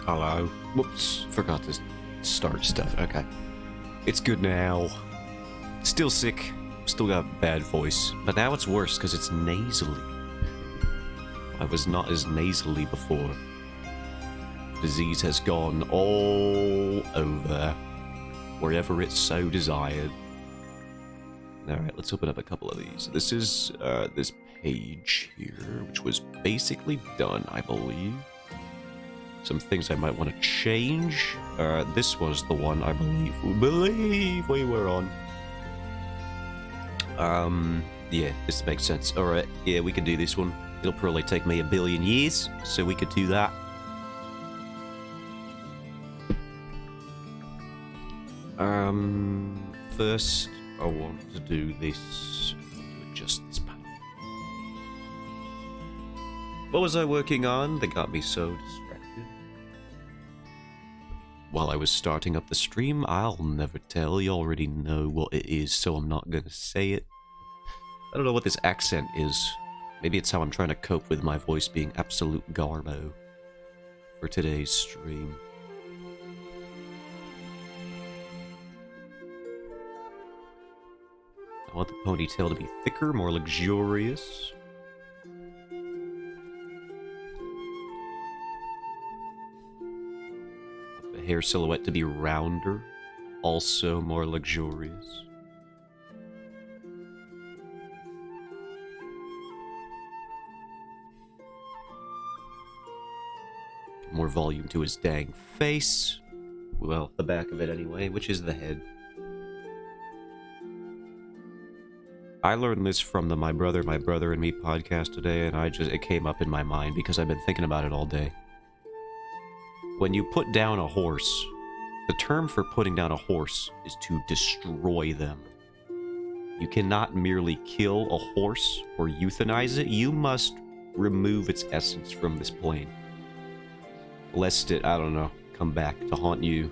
Hello. Whoops, forgot to start stuff. Okay. It's good now. Still sick. Still got bad voice. But now it's worse because it's nasally. I was not as nasally before. Disease has gone all over. Wherever it so desired. Alright, let's open up a couple of these. This is, this page here, which was basically done, I believe. Some things I might want to change. This was the one I believe we were on. Yeah, this makes sense. Alright, yeah, we can do this one. It'll probably take me 1 billion years, so we could do that. First, I want to do this, to adjust this panel. What was I working on that got me so distracted? While I was starting up the stream, I'll never tell. You already know what it is, so I'm not gonna say it. I don't know what this accent is. Maybe it's how I'm trying to cope with my voice being absolute garbo for today's stream. I want the ponytail to be thicker, more luxurious. The hair silhouette to be rounder, also more luxurious. More volume to his dang face. Well, the back of it anyway, which is the head. I learned this from the My Brother and Me podcast today, and it came up in my mind because I've been thinking about it all day. When you put down a horse, the term for putting down a horse is to destroy them. You cannot merely kill a horse or euthanize it, you must remove its essence from this plane. Lest it, I don't know, come back to haunt you.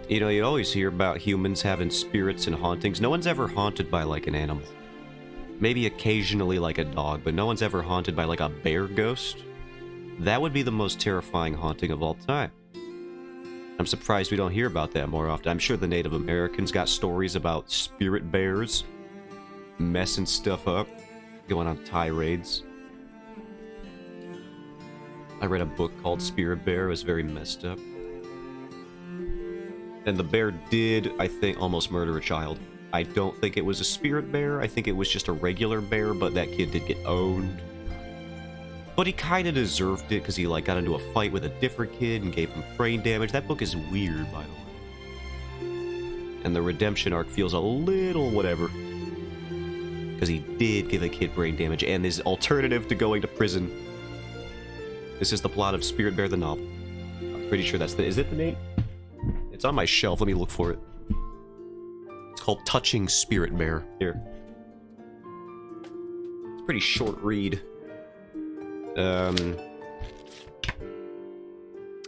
You know, you always hear about humans having spirits and hauntings. No one's ever haunted by, like, an animal. Maybe occasionally, like, a dog, but no one's ever haunted by, like, a bear ghost. That would be the most terrifying haunting of all time. I'm surprised we don't hear about that more often. I'm sure the Native Americans got stories about spirit bears messing stuff up, going on tirades. I read a book called Spirit Bear. It was very messed up. And the bear did, I think, almost murder a child. I don't think it was a spirit bear. I think it was just a regular bear, but that kid did get owned. But he kind of deserved it because he, like, got into a fight with a different kid and gave him brain damage. That book is weird, by the way. And the redemption arc feels a little whatever. Because he did give a kid brain damage, and his alternative to going to prison. This is the plot of Spirit Bear the novel. I'm pretty sure that's the... Is it the name? It's on my shelf. Let me look for it. It's called Touching Spirit Bear. Here. It's a pretty short read.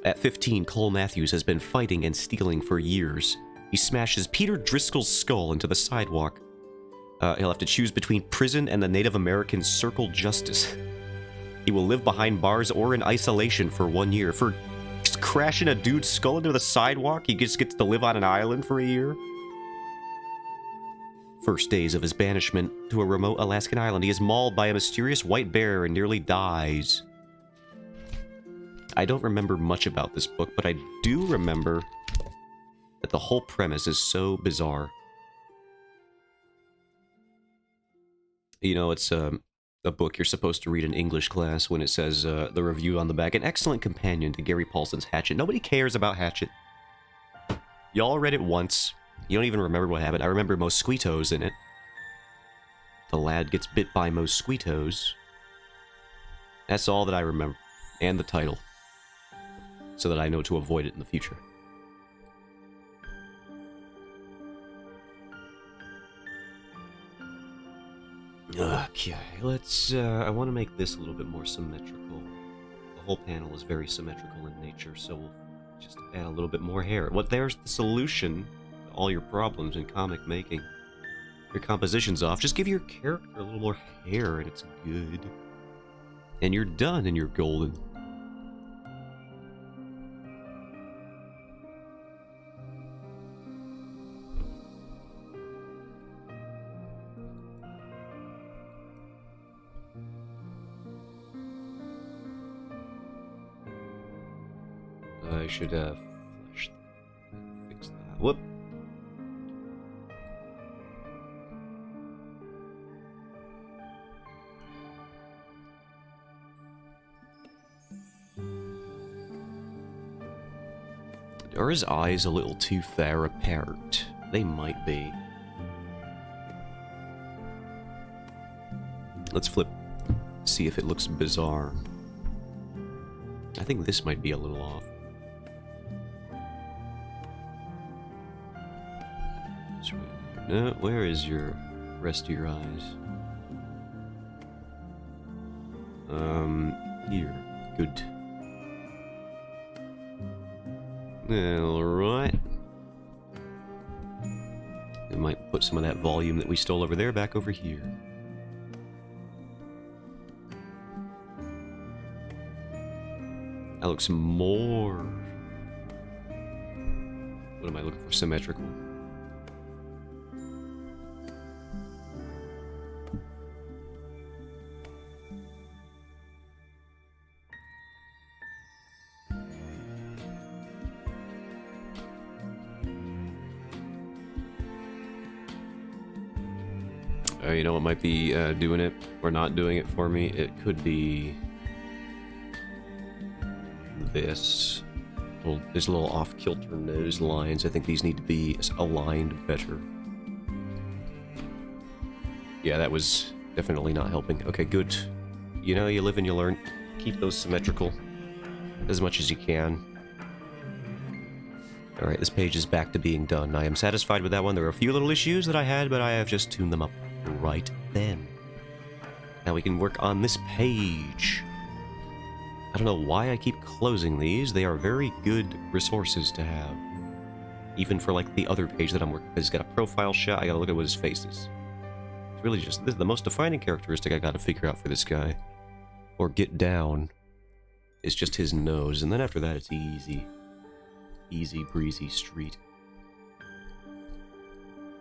At 15, Cole Matthews has been fighting and stealing for years. He smashes Peter Driscoll's skull into the sidewalk. He'll have to choose between prison and the Native American Circle Justice. He will live behind bars or in isolation for 1 year. For just crashing a dude's skull into the sidewalk, he just gets to live on an island for a year. First days of his banishment to a remote Alaskan island, he is mauled by a mysterious white bear and nearly dies. I don't remember much about this book, but I do remember that the whole premise is so bizarre. You know, it's a book you're supposed to read in English class when it says the review on the back, an excellent companion to Gary Paulson's Hatchet. Nobody cares about Hatchet. Y'all read it once. You don't even remember what happened. I remember mosquitoes in it. The lad gets bit by mosquitoes. That's all that I remember. And the title. So that I know to avoid it in the future. Okay, let's, I want to make this a little bit more symmetrical. The whole panel is very symmetrical in nature, so we'll just add a little bit more hair. There's the solution to all your problems in comic making. Your composition's off, just give your character a little more hair and it's good. And you're done and you're golden. I should fix that. Whoop. Are his eyes a little too far apart? They might be. Let's flip, see if it looks bizarre. I think this might be a little off. No, where is your rest of your eyes? Here. Good. Alright. We might put some of that volume that we stole over there back over here. That looks more... What am I looking for? Symmetrical. You know what might be doing it or not doing it for me? It could be this. Well, there's a little off-kilter nose lines. I think these need to be aligned better. Yeah, that was definitely not helping. Okay, good. You know, you live and you learn. Keep those symmetrical as much as you can. Alright, this page is back to being done. I am satisfied with that one. There are a few little issues that I had, but I have just tuned them up right then. Now we can work on this page. I don't know why I keep closing these. They are very good resources to have. Even for like the other page that I'm working with. He's got a profile shot. I gotta look at what his face is. It's really just this is the most defining characteristic I gotta figure out for this guy. Or get down. Is just his nose. And then after that it's easy. Easy breezy street.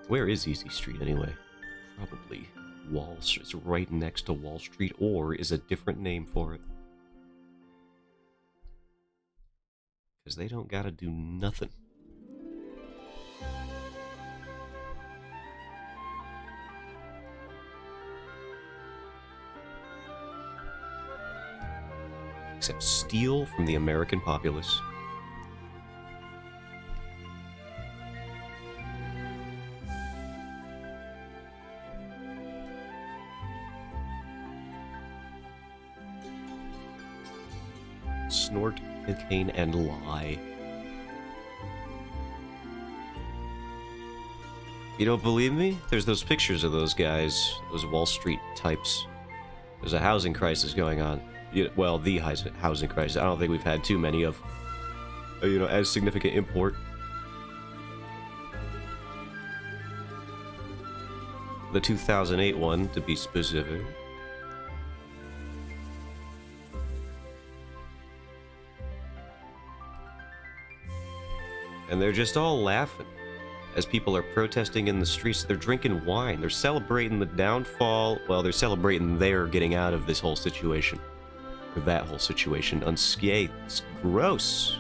Where is Easy Street anyway? Probably Wall Street. It's right next to Wall Street, or is a different name for it. Because they don't gotta do nothing. Except steal from the American populace. Snort, cocaine, and lie. You don't believe me? There's those pictures of those guys, those Wall Street types. There's a housing crisis going on. Well, the housing crisis. I don't think we've had too many of, you know, as significant import. The 2008 one, to be specific. And they're just all laughing as people are protesting in the streets. They're drinking wine. They're celebrating the downfall. Well, they're celebrating their getting out of this whole situation. Or that whole situation unscathed. It's gross.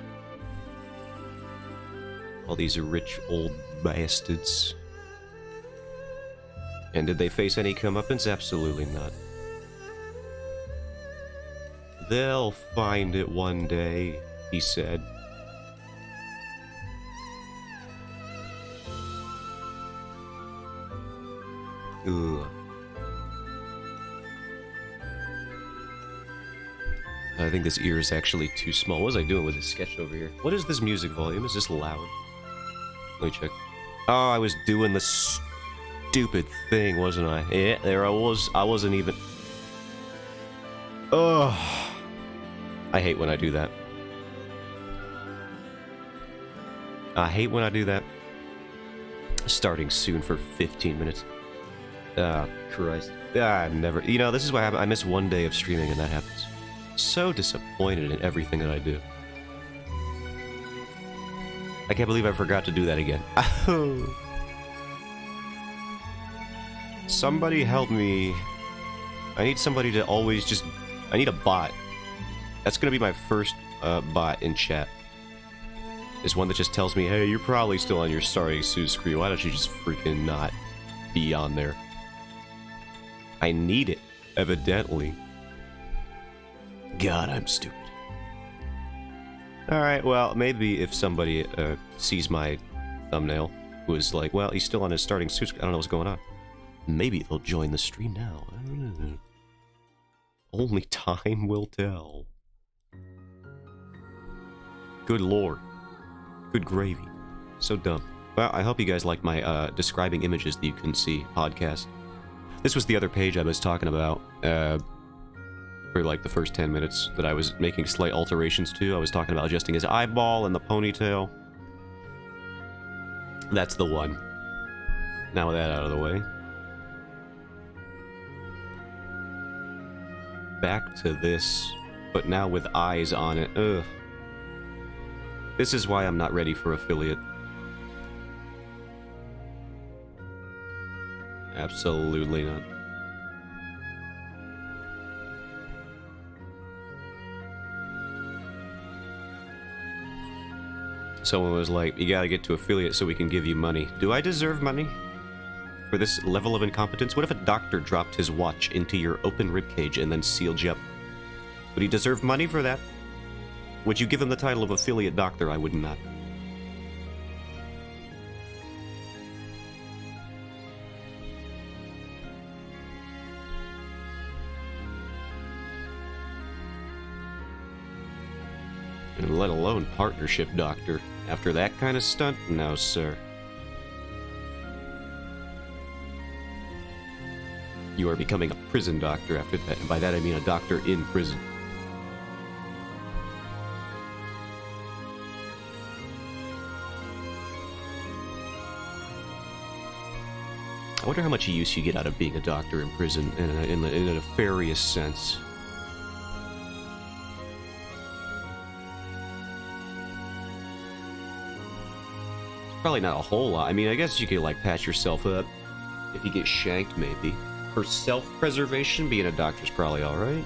All these rich old bastards. And did they face any comeuppance? Absolutely not. They'll find it one day, he said. Ugh. I think this ear is actually too small. What was I doing with this sketch over here? What is this music volume? Is this loud? Let me check. Oh, I was doing the stupid thing, wasn't I? Yeah, there I was. I wasn't even... Ugh. I hate when I do that. I hate when I do that. Starting soon for 15 minutes. Ah, Christ. Ah, never. You know, this is what happens. I miss one day of streaming and that happens. So disappointed in everything that I do. I can't believe I forgot to do that again. Somebody help me. I need somebody to always just... I need a bot. That's gonna be my first bot in chat. Is one that just tells me, hey, you're probably still on your starting Sue screen. Why don't you just freaking not be on there? I need it, evidently. God, I'm stupid. Alright, well, maybe if somebody sees my thumbnail, who is like, well, he's still on his starting Sue screen. I don't know what's going on. Maybe they'll join the stream now. I don't know. Only time will tell. Good lord. Good gravy. So dumb. Well, I hope you guys like my describing images that you couldn't see podcast. This was the other page I was talking about for like the first 10 minutes that I was making slight alterations to. I was talking about adjusting his eyeball and the ponytail. That's the one. Now with that out of the way. Back to this, but now with eyes on it. Ugh. This is why I'm not ready for affiliate. Absolutely not. Someone was like, you gotta get to affiliate so we can give you money. Do I deserve money for this level of incompetence? What if a doctor dropped his watch into your open ribcage and then sealed you up? Would he deserve money for that? Would you give him the title of affiliate doctor? I would not. And let alone partnership doctor. After that kind of stunt? No, sir. You are becoming a prison doctor after that, and by that I mean a doctor in prison. I wonder how much use you get out of being a doctor in prison in a nefarious sense. Probably not a whole lot. I mean, I guess you could, like, patch yourself up if you get shanked, maybe. For self-preservation, being a doctor's probably alright.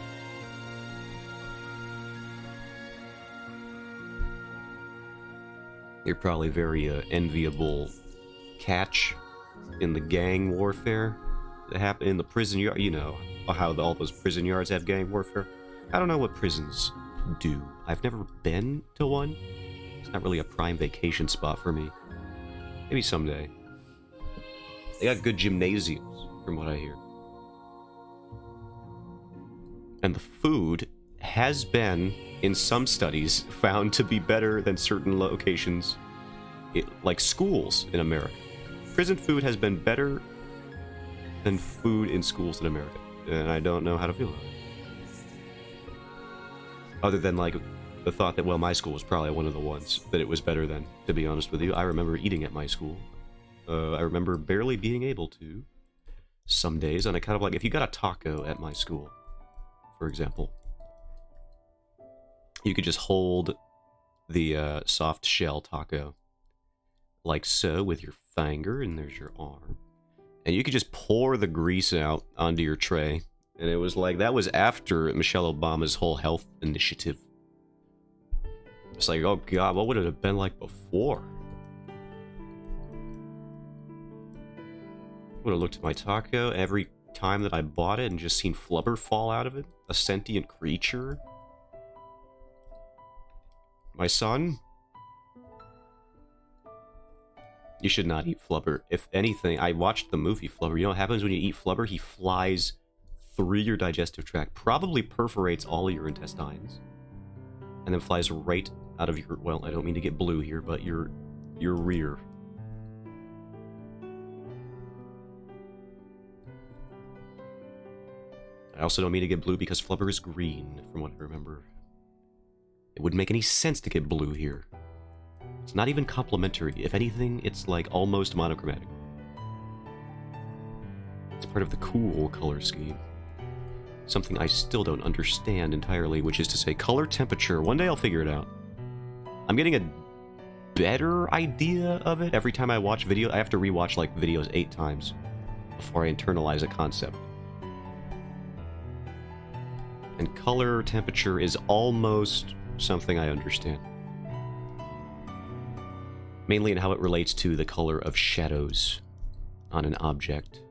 You're probably very enviable catch in the gang warfare that happen in the prison yard. You know how all those prison yards have gang warfare. I don't know what prisons do. I've never been to one. It's not really a prime vacation spot for me. Maybe someday. They got good gymnasiums, from what I hear. And the food has been, in some studies, found to be better than certain locations, like schools in America. Prison food has been better than food in schools in America. And I don't know how to feel about it. Other than, like, the thought that, well, my school was probably one of the ones that it was better than, to be honest with you. I remember eating at my school. I remember barely being able to some days, and I kind of like, if you got a taco at my school, for example, you could just hold the soft shell taco like so with your finger, and there's your arm, and you could just pour the grease out onto your tray, and it was like, that was after Michelle Obama's whole health initiative. It's like, oh god, what would it have been like before? Would have looked at my taco every time that I bought it and just seen flubber fall out of it? A sentient creature? My son? You should not eat flubber. If anything, I watched the movie Flubber. You know what happens when you eat flubber? He flies through your digestive tract, probably perforates all of your intestines, and then flies right out of your, well, I don't mean to get blue here, but your rear. I also don't mean to get blue because flubber is green, from what I remember. It wouldn't make any sense to get blue here. It's not even complementary. If anything, it's like almost monochromatic. It's part of the cool color scheme. Something I still don't understand entirely, which is to say color temperature. One day I'll figure it out. I'm getting a better idea of it every time I watch video. I have to rewatch like videos 8 times before I internalize a concept. And color temperature is almost something I understand. Mainly in how it relates to the color of shadows on an object.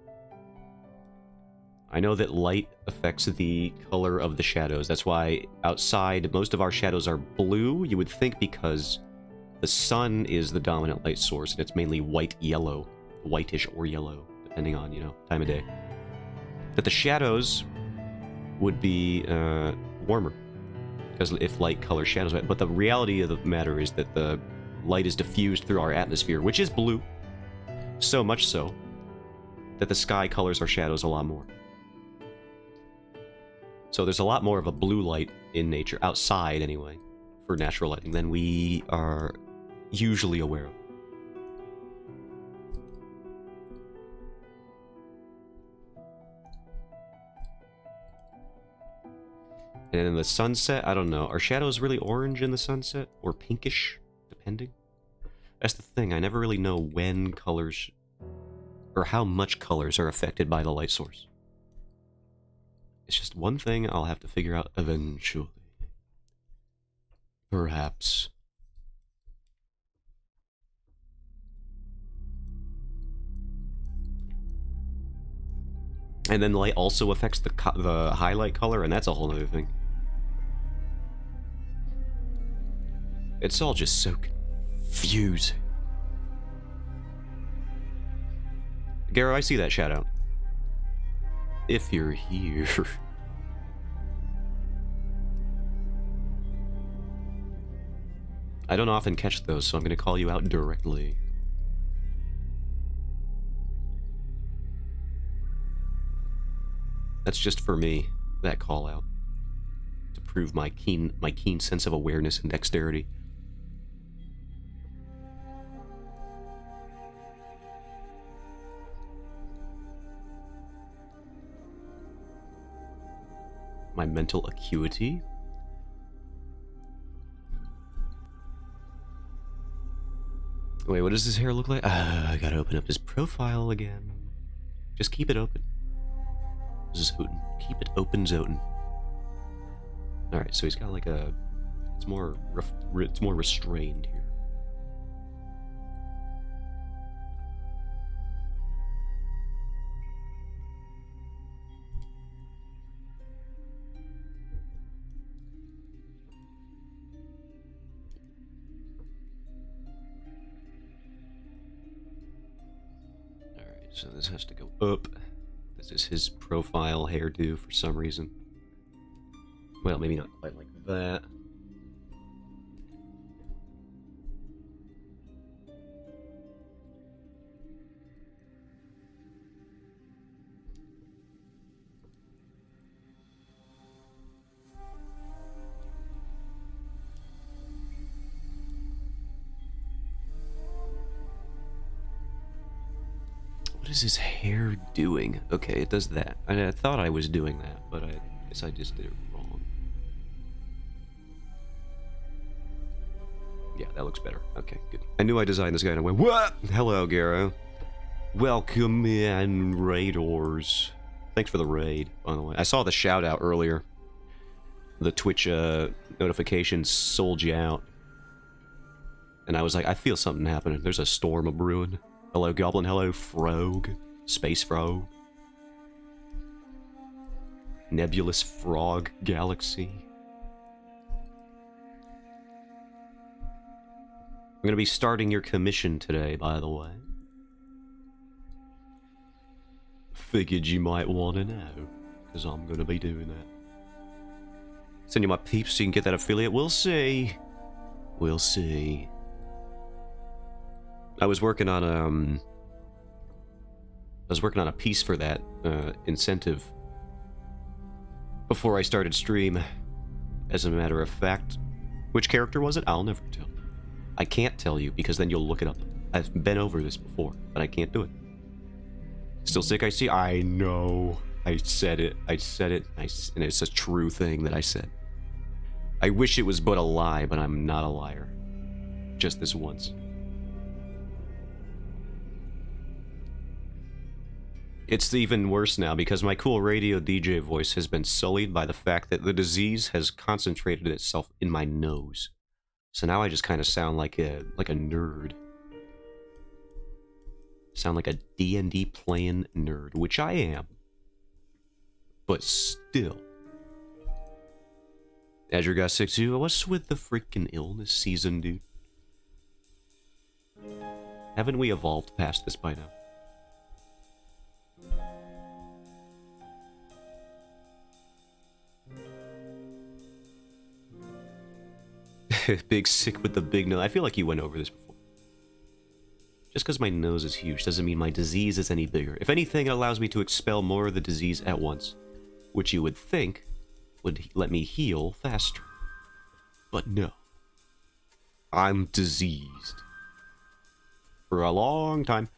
I know that light affects the color of the shadows. That's why outside, most of our shadows are blue. You would think because the sun is the dominant light source, and it's mainly white-yellow, whitish or yellow, depending on, you know, time of day. That the shadows would be warmer, because if light colors shadows. But the reality of the matter is that the light is diffused through our atmosphere, which is blue, so much so that the sky colors our shadows a lot more. So there's a lot more of a blue light in nature, outside anyway, for natural lighting, than we are usually aware of. And in the sunset, I don't know. Are shadows really orange in the sunset? Or pinkish, depending? That's the thing, I never really know when colors, or how much colors are affected by the light source. It's just one thing I'll have to figure out eventually. Perhaps. And then light also affects the highlight color, and that's a whole other thing. It's all just so confusing. Garo, I see that shout out. If you're here. I don't often catch those, so I'm going to call you out directly. That's just for me, that call out. To prove my keen sense of awareness and dexterity. My mental acuity. Wait, what does his hair look like? I gotta open up his profile again. Just keep it open. Zoten. Keep it open, Zoten. Alright, so he's got like a... It's more restrained here. So this has to go up. This is his profile hairdo for some reason. Well, maybe not quite like that. What is his hair doing? Okay, it does that. I thought I was doing that, but I guess I just did it wrong. Yeah, that looks better. Okay, good. I knew I designed this guy and I went, what? Hello, Garo. Welcome in, raiders. Thanks for the raid, by the way. I saw the shout out earlier. The Twitch notifications sold you out. And I was like, I feel something happening. There's a storm a brewing. Hello, Goblin. Hello, Frog. Space Frog. Nebulous Frog Galaxy. I'm going to be starting your commission today, by the way. Figured you might want to know, because I'm going to be doing that. Send you my peeps so you can get that affiliate. We'll see. We'll see. I was working on a piece for that incentive before I started stream. As a matter of fact, which character was it? I'll never tell. I can't tell you because then you'll look it up. I've been over this before, but I can't do it. Still sick, I see? I know. I said it. I said it. And it's a true thing that I said. I wish it was but a lie, but I'm not a liar. Just this once. It's even worse now because my cool radio DJ voice has been sullied by the fact that the disease has concentrated itself in my nose. So now I just kind of sound like a nerd. Sound like a D&D playing nerd, which I am. But still. Azure got sick too. What's with the freaking illness season, dude? Haven't we evolved past this by now? Big sick with the big nose. I feel like you went over this before. Just because my nose is huge doesn't mean my disease is any bigger. If anything, it allows me to expel more of the disease at once, which you would think would let me heal faster. But no. I'm diseased. For a long time.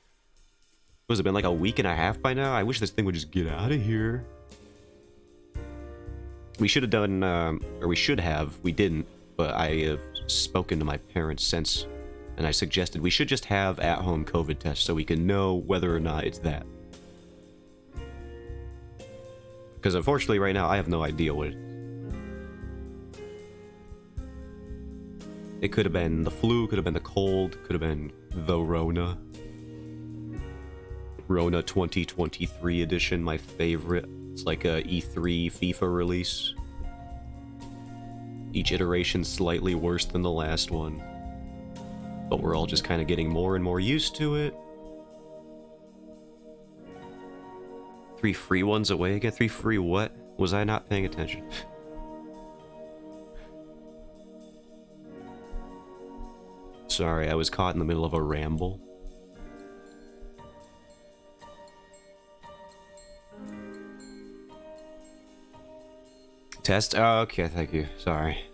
Was it been like a week and a half by now? I wish this thing would just get out of here. We should have done, or we should have, we didn't, but I have spoken to my parents since, and I suggested we should just have at-home COVID tests so we can know whether or not it's that. Because unfortunately right now I have no idea what it is. It could have been the flu, could have been the cold, could have been the Rona. Rona 2023 edition, my favorite. It's like a E3 FIFA release. Each iteration slightly worse than the last one. But we're all just kind of getting more and more used to it. 3 free ones away again? 3 free what? Was I not paying attention? Sorry, I was caught in the middle of a ramble. Test? Oh, okay, thank you. Sorry.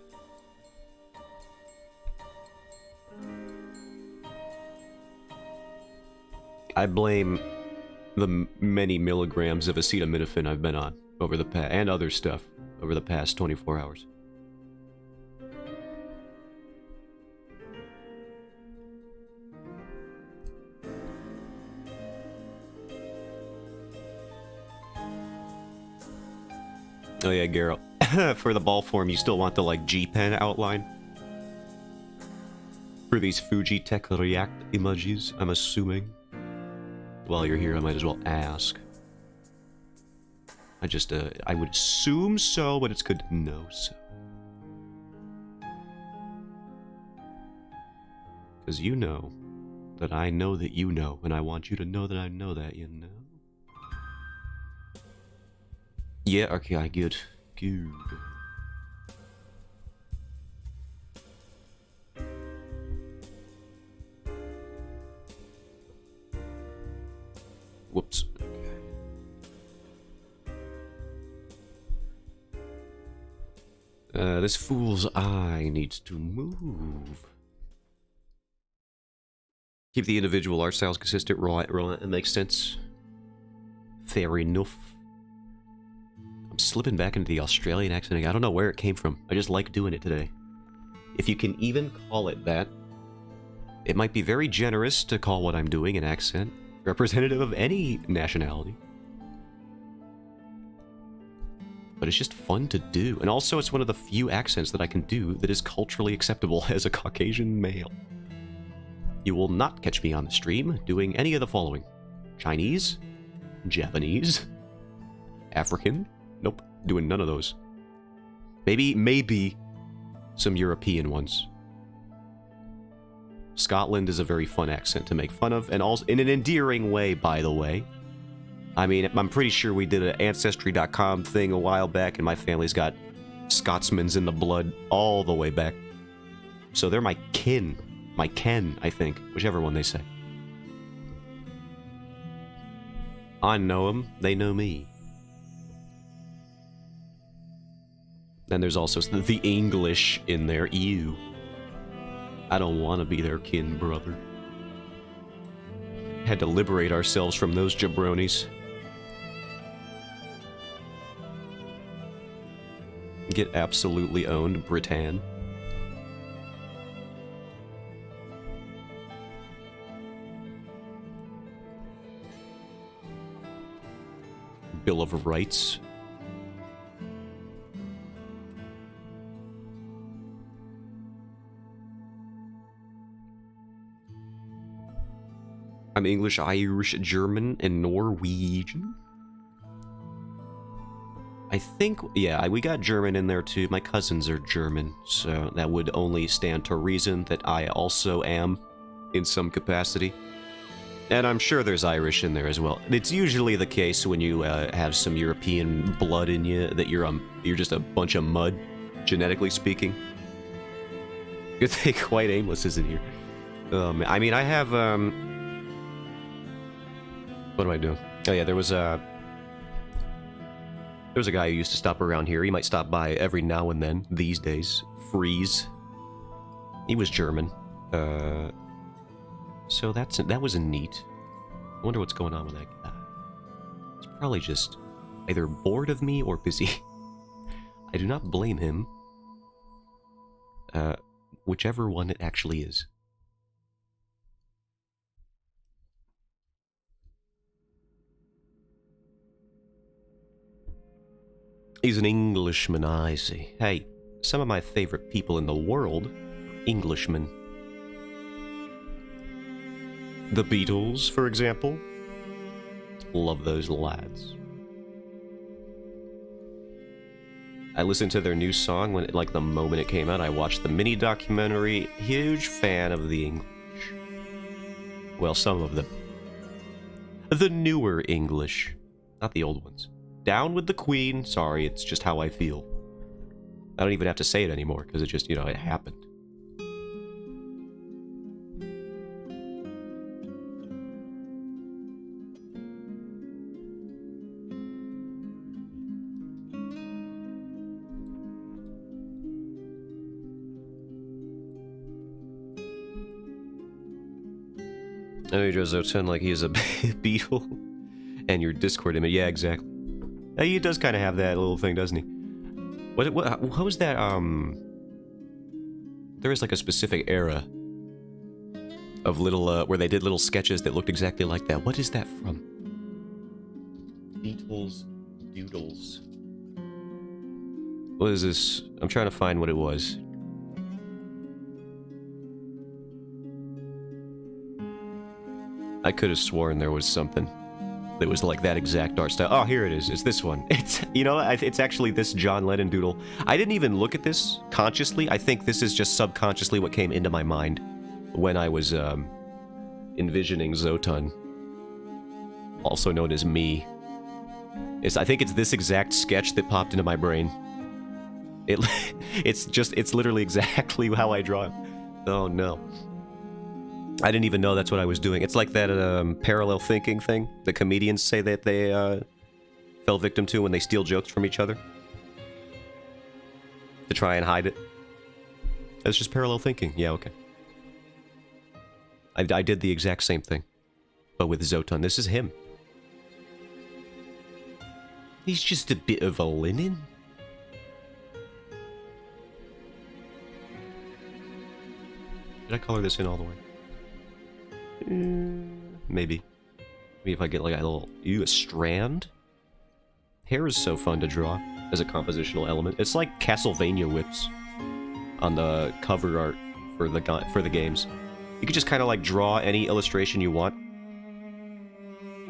I blame the many milligrams of acetaminophen I've been on over the past, and other stuff over the past 24 hours. Oh yeah, Geralt. For the ball form, you still want the, like, G-Pen outline? For these Fujitech React emojis, I'm assuming. While you're here, I might as well ask. I would assume so, but it's good to know so. Because you know that I know that you know, and I want you to know that I know that, you know? Yeah, okay, good. Good. Whoops. This fool's eye needs to move. Keep the individual art styles consistent, right? It makes sense. Fair enough. I'm slipping back into the Australian accent again. I don't know where it came from. I just like doing it today. If you can even call it that. It might be very generous to call what I'm doing an accent, representative of any nationality. But it's just fun to do. And also, it's one of the few accents that I can do that is culturally acceptable as a Caucasian male. You will not catch me on the stream doing any of the following. Chinese, Japanese, African. Nope, doing none of those. Maybe some European ones. Scotland is a very fun accent to make fun of, and also in an endearing way, by the way. I mean, I'm pretty sure we did an Ancestry.com thing a while back, and my family's got Scotsman's in the blood all the way back. So they're my kin. My ken, I think. Whichever one they say. I know them. They know me. Then there's also the English in there. Ew. I don't want to be their kin brother. Had to liberate ourselves from those jabronis. Get absolutely owned, Britain. Bill of Rights. I'm English, Irish, German, and Norwegian. I think, yeah, we got German in there too. My cousins are German, so that would only stand to reason that I also am in some capacity. And I'm sure there's Irish in there as well. It's usually the case when you have some European blood in you that you're just a bunch of mud, genetically speaking. Good thing Quite Aimless isn't here. I mean, I have, what am I doing? Oh yeah, there was a guy who used to stop around here. He might stop by every now and then, these days. Freeze. He was German. So that was neat. I wonder what's going on with that guy. He's probably just either bored of me or busy. I do not blame him. Whichever one it actually is. He's an Englishman, I see. Hey, some of my favorite people in the world, Englishmen. The Beatles, for example. Love those lads. I listened to their new song when, like, the moment it came out. I watched the mini documentary. Huge fan of the English. Well, some of them. The newer English. Not the old ones. Down with the Queen. Sorry, it's just how I feel. I don't even have to say it anymore, because it just, you know, it happened. Oh, he does pretend like he's a beetle. And your Discord image. Yeah, exactly. He does kind of have that little thing, doesn't he? What was that, There is like a specific era of little, where they did little sketches that looked exactly like that. What is that from? Beatles Doodles. What is this? I'm trying to find what it was. I could have sworn there was something that was like that exact art style. Oh, here it is. It's this one. It's, you know, it's actually this John Lennon doodle. I didn't even look at this consciously. I think this is just subconsciously what came into my mind when I was envisioning Zotan, also known as me. I think it's this exact sketch that popped into my brain. It's literally exactly how I draw it. Oh no. I didn't even know that's what I was doing. It's like that parallel thinking thing the comedians say that they fell victim to when they steal jokes from each other. To try and hide it. That's just parallel thinking. Yeah, okay. I did the exact same thing. But with Zotan. This is him. He's just a bit of a linen. Did I color this in all the way? Maybe. Maybe if I get like a little... a strand? Hair is so fun to draw as a compositional element. It's like Castlevania whips on the cover art for the games. You could just kind of like draw any illustration you want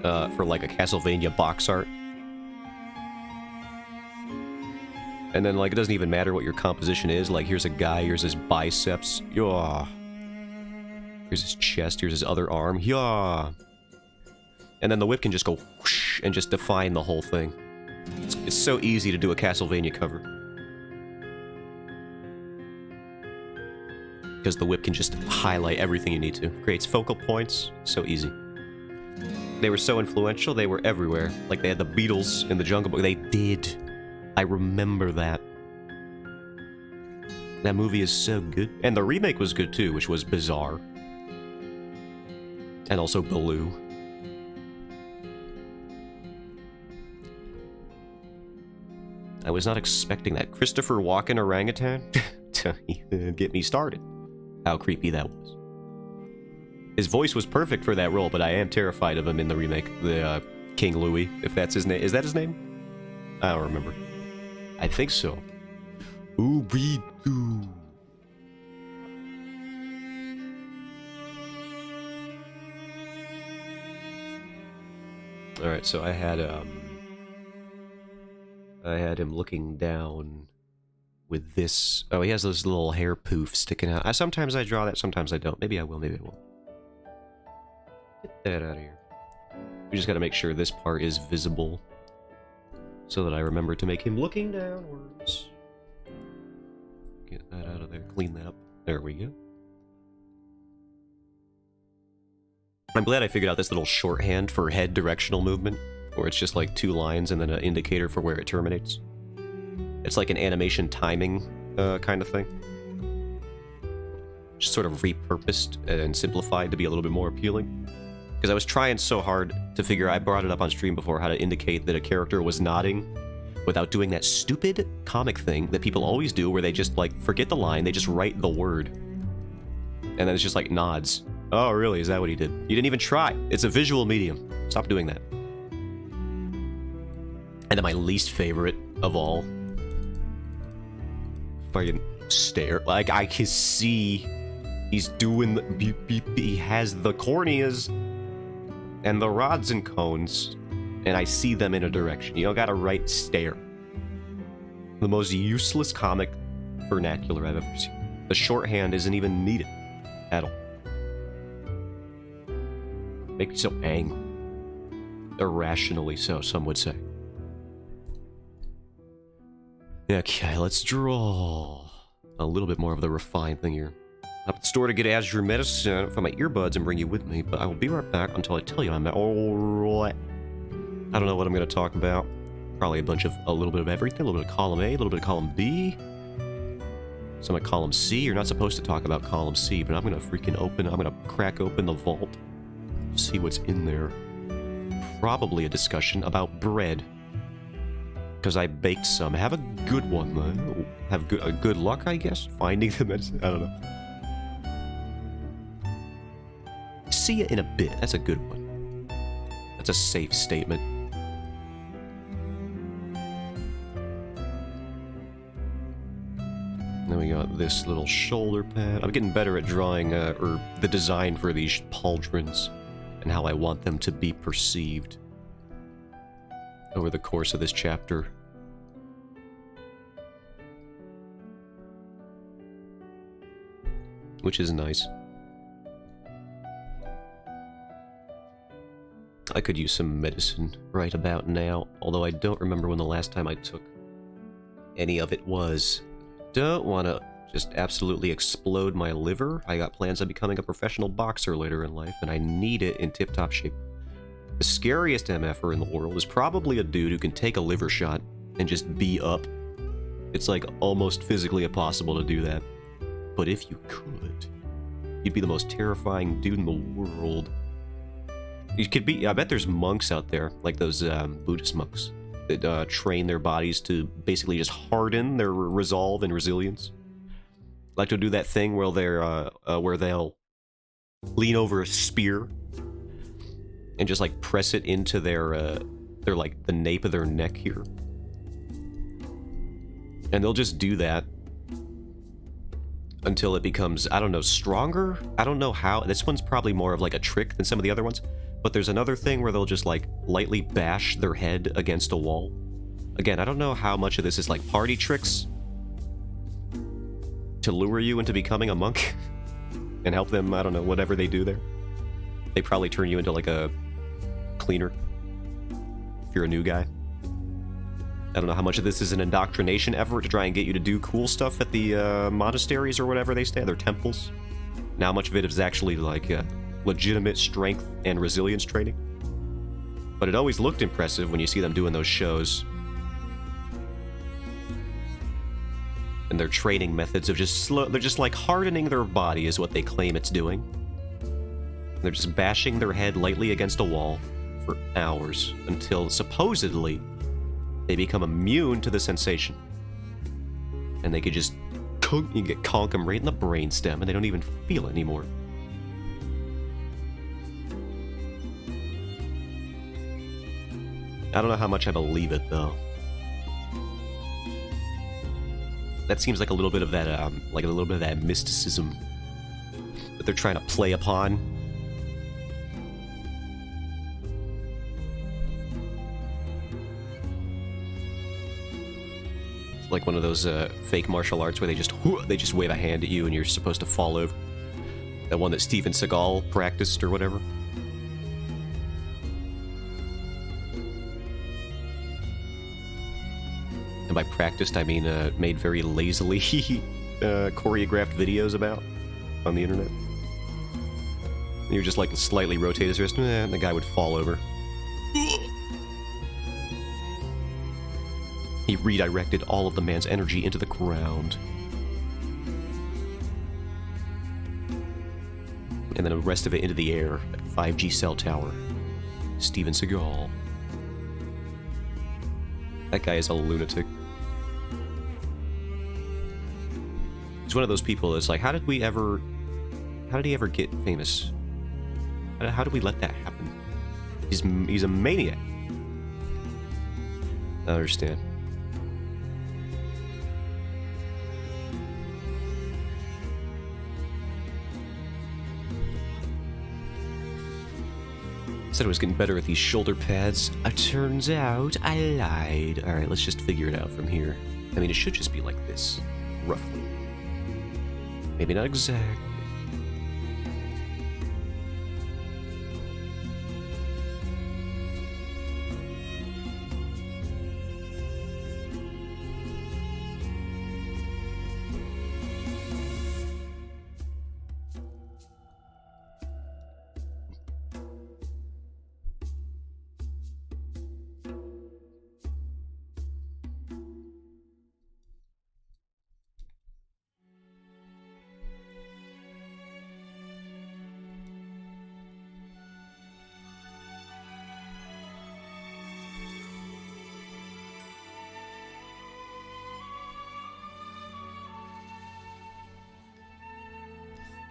for like a Castlevania box art. And then like it doesn't even matter what your composition is. Like here's a guy, here's his biceps. Yeah. Here's his chest, here's his other arm. Yeah. And then the whip can just go whoosh and just define the whole thing. It's so easy to do a Castlevania cover. Because the whip can just highlight everything you need to. Creates focal points. So easy. They were so influential, they were everywhere. Like they had the Beatles in the Jungle Book. They did. I remember that. That movie is so good. And the remake was good too, which was bizarre. And also Baloo. I was not expecting that. Christopher Walken orangutan? To even get me started. How creepy that was. His voice was perfect for that role, but I am terrified of him in the remake. The King Louis, if that's his name. Is that his name? I don't remember. I think so. Ooby-Doo. Alright, so I had him looking down with this. Oh, he has this little hair poof sticking out. Sometimes I draw that, sometimes I don't. Maybe I will, maybe I won't. Get that out of here. We just gotta make sure this part is visible so that I remember to make him looking downwards. Get that out of there, clean that up. There we go. I'm glad I figured out this little shorthand for head directional movement, where it's just like 2 lines and then an indicator for where it terminates. It's like an animation timing kind of thing. Just sort of repurposed and simplified to be a little bit more appealing. Because I was trying so hard to figure, I brought it up on stream before, how to indicate that a character was nodding without doing that stupid comic thing that people always do, where they just like forget the line, they just write the word. And then it's just like nods. Oh, really? Is that what he did? You didn't even try. It's a visual medium. Stop doing that. And then my least favorite of all. Fucking stare. Like, I can see he's doing the beep beep. He has the corneas and the rods and cones, and I see them in a direction. You don't gotta write stare. The most useless comic vernacular I've ever seen. The shorthand isn't even needed at all. Make me so angry. Irrationally so, some would say. Okay, let's draw a little bit more of the refined thing here. I'm at the store to get Azure medicine for my earbuds and bring you with me, but I will be right back until I tell you I'm alright. I don't know what I'm going to talk about. Probably a little bit of everything. A little bit of column A, a little bit of column B. Some of column C. You're not supposed to talk about column C, but I'm going to crack open the vault. See what's in there. Probably a discussion about bread. Because I baked some. Have a good one, though. Have good luck, I guess, finding the medicine. I don't know. See you in a bit. That's a good one. That's a safe statement. Then we got this little shoulder pad. I'm getting better at drawing, or the design for these pauldrons, and how I want them to be perceived over the course of this chapter. Which is nice. I could use some medicine right about now, although I don't remember when the last time I took any of it was. Don't want to just absolutely explode my liver. I got plans on becoming a professional boxer later in life, and I need it in tip-top shape. The scariest MFer in the world is probably a dude who can take a liver shot and just be up. It's like almost physically impossible to do that. But if you could, you'd be the most terrifying dude in the world. You could be, I bet there's monks out there, like those Buddhist monks, that train their bodies to basically just harden their resolve and resilience. Like to do that thing where they'll lean over a spear and just like press it into their like the nape of their neck here. And they'll just do that until it becomes, I don't know, stronger? I don't know how. This one's probably more of like a trick than some of the other ones. But there's another thing where they'll just like lightly bash their head against a wall. Again, I don't know how much of this is like party tricks to lure you into becoming a monk and help them, I don't know, whatever they do there. They probably turn you into like a cleaner if you're a new guy. I don't know how much of this is an indoctrination effort to try and get you to do cool stuff at the monasteries or whatever they stay, their temples. Now, how much of it is actually like legitimate strength and resilience training. But it always looked impressive when you see them doing those shows. And their training methods of just they're just like hardening their body is what they claim it's doing. And they're just bashing their head lightly against a wall for hours until supposedly they become immune to the sensation. And they could just you get conk them right in the brainstem, and they don't even feel it anymore. I don't know how much I believe it, though. That seems like a little bit of that, mysticism that they're trying to play upon. It's like one of those fake martial arts where they just wave a hand at you and you're supposed to fall over. That one that Steven Seagal practiced or whatever. And by practiced, I mean made very lazily choreographed videos about on the internet. And you just like slightly rotate his wrist, and the guy would fall over. He redirected all of the man's energy into the ground. And then the rest of it into the air at 5G cell tower. Steven Seagal. That guy is a lunatic. He's one of those people that's like, how did he ever get famous? How did we let that happen? He's a maniac. I understand. Said I was getting better at these shoulder pads. Turns out I lied. Alright, let's just figure it out from here. I mean, it should just be like this, roughly. Maybe not exactly.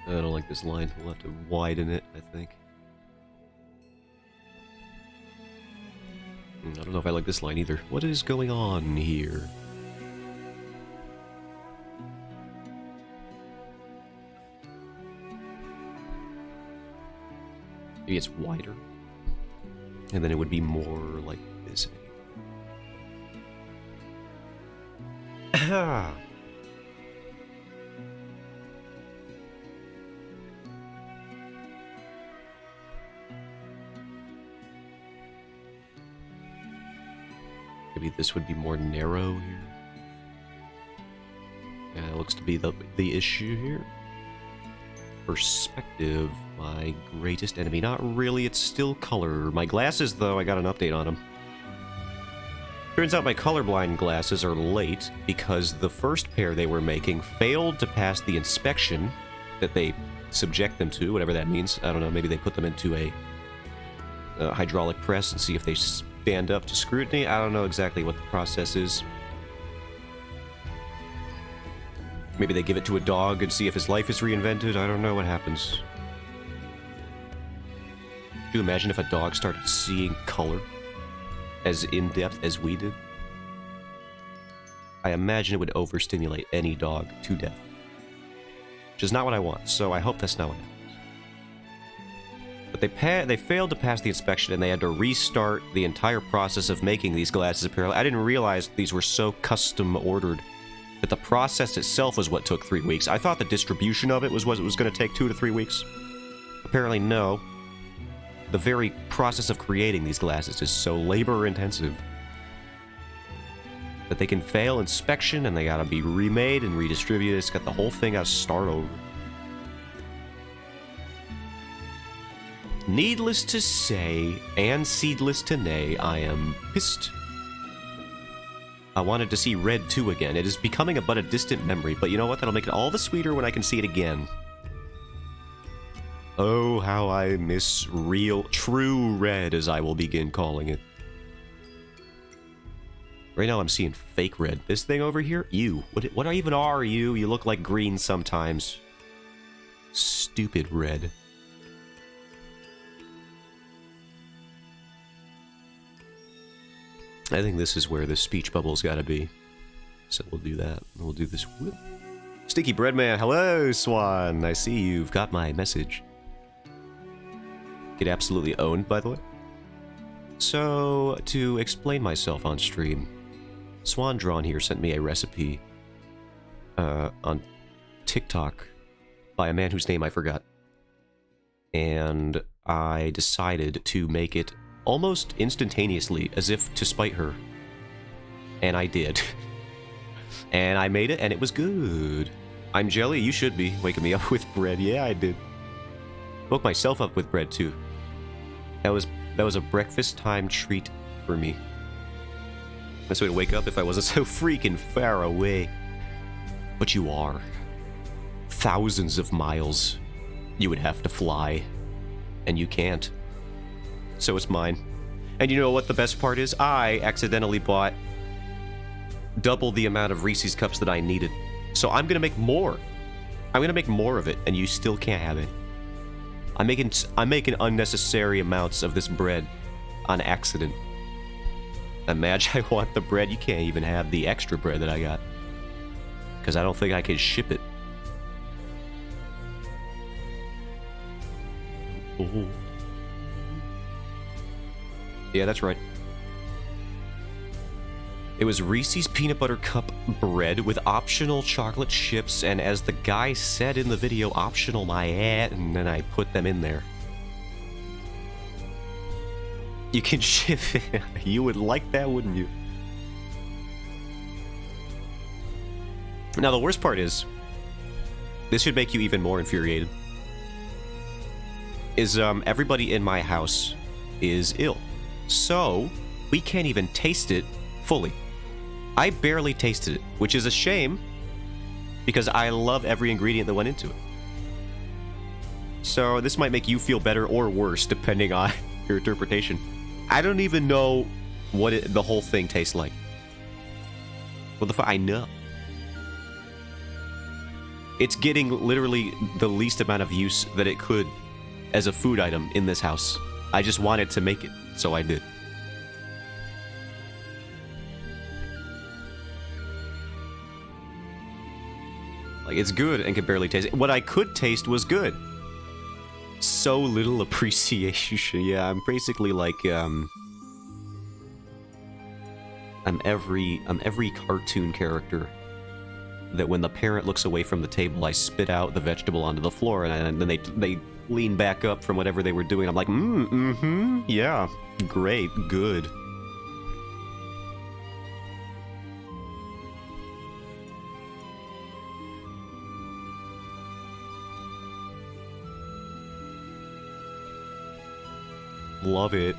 I don't like this line. We'll have to widen it, I think. I don't know if I like this line either. What is going on here? Maybe it's wider. And then it would be more like this. Ah! Maybe this would be more narrow here. Yeah, it looks to be the issue here. Perspective, my greatest enemy. Not really, it's still color. My glasses, though, I got an update on them. Turns out my colorblind glasses are late because the first pair they were making failed to pass the inspection that they subject them to, whatever that means. I don't know, maybe they put them into a hydraulic press and see if they stand up to scrutiny. I don't know exactly what the process is. Maybe they give it to a dog and see if his life is reinvented. I don't know what happens. Could you imagine if a dog started seeing color as in-depth as we did? I imagine it would overstimulate any dog to death. Which is not what I want, so I hope that's not what happens. But they failed to pass the inspection, and they had to restart the entire process of making these glasses apparently. I didn't realize these were so custom ordered that the process itself was what took 3 weeks. I thought the distribution of it was what it was going to take 2 to 3 weeks. Apparently, no. The very process of creating these glasses is so labor-intensive that they can fail inspection, and they gotta be remade and redistributed. It's got the whole thing gotta start over. Needless to say, and seedless to nay, I am pissed. I wanted to see Red 2 again. It is becoming but a distant memory, but you know what? That'll make it all the sweeter when I can see it again. Oh, how I miss real, true Red, as I will begin calling it. Right now I'm seeing fake red. This thing over here? You. What even are you? You look like green sometimes. Stupid red. I think this is where the speech bubble's gotta be. So we'll do that. We'll do this. Whoop. Sticky Bread Man, hello, Swan. I see you've got my message. Get absolutely owned, by the way. So, to explain myself on stream, Swan Drawn here sent me a recipe on TikTok by a man whose name I forgot. And I decided to make it almost instantaneously, as if to spite her. And I did. And I made it, and it was good. I'm jelly, you should be waking me up with bread. Yeah, I did. Woke myself up with bread, too. That was a breakfast time treat for me. Best way to wake up if I wasn't so freaking far away. But you are. Thousands of miles you would have to fly. And you can't. So it's mine. And you know what the best part is? I accidentally bought double the amount of Reese's Cups that I needed. So I'm gonna make more. I'm gonna make more of it, and you still can't have it. I'm making unnecessary amounts of this bread on accident. Imagine I want the bread. You can't even have the extra bread that I got. Because I don't think I can ship it. Oh. Yeah, that's right. It was Reese's Peanut Butter Cup bread with optional chocolate chips, and as the guy said in the video, optional my ad, and then I put them in there. You can ship it. You would like that, wouldn't you? Now, the worst part is, this should make you even more infuriated, is everybody in my house is ill. So, we can't even taste it fully. I barely tasted it, which is a shame, because I love every ingredient that went into it. So this might make you feel better or worse, depending on your interpretation. I don't even know what the whole thing tastes like. What the fuck? I know. It's getting literally the least amount of use that it could as a food item in this house. I just wanted to make it, so I did. Like, it's good and can barely taste it. What I could taste was good. So little appreciation. Yeah, I'm basically like, I'm every cartoon character that when the parent looks away from the table, I spit out the vegetable onto the floor, and then they lean back up from whatever they were doing. I'm like, yeah, great, good. Love it.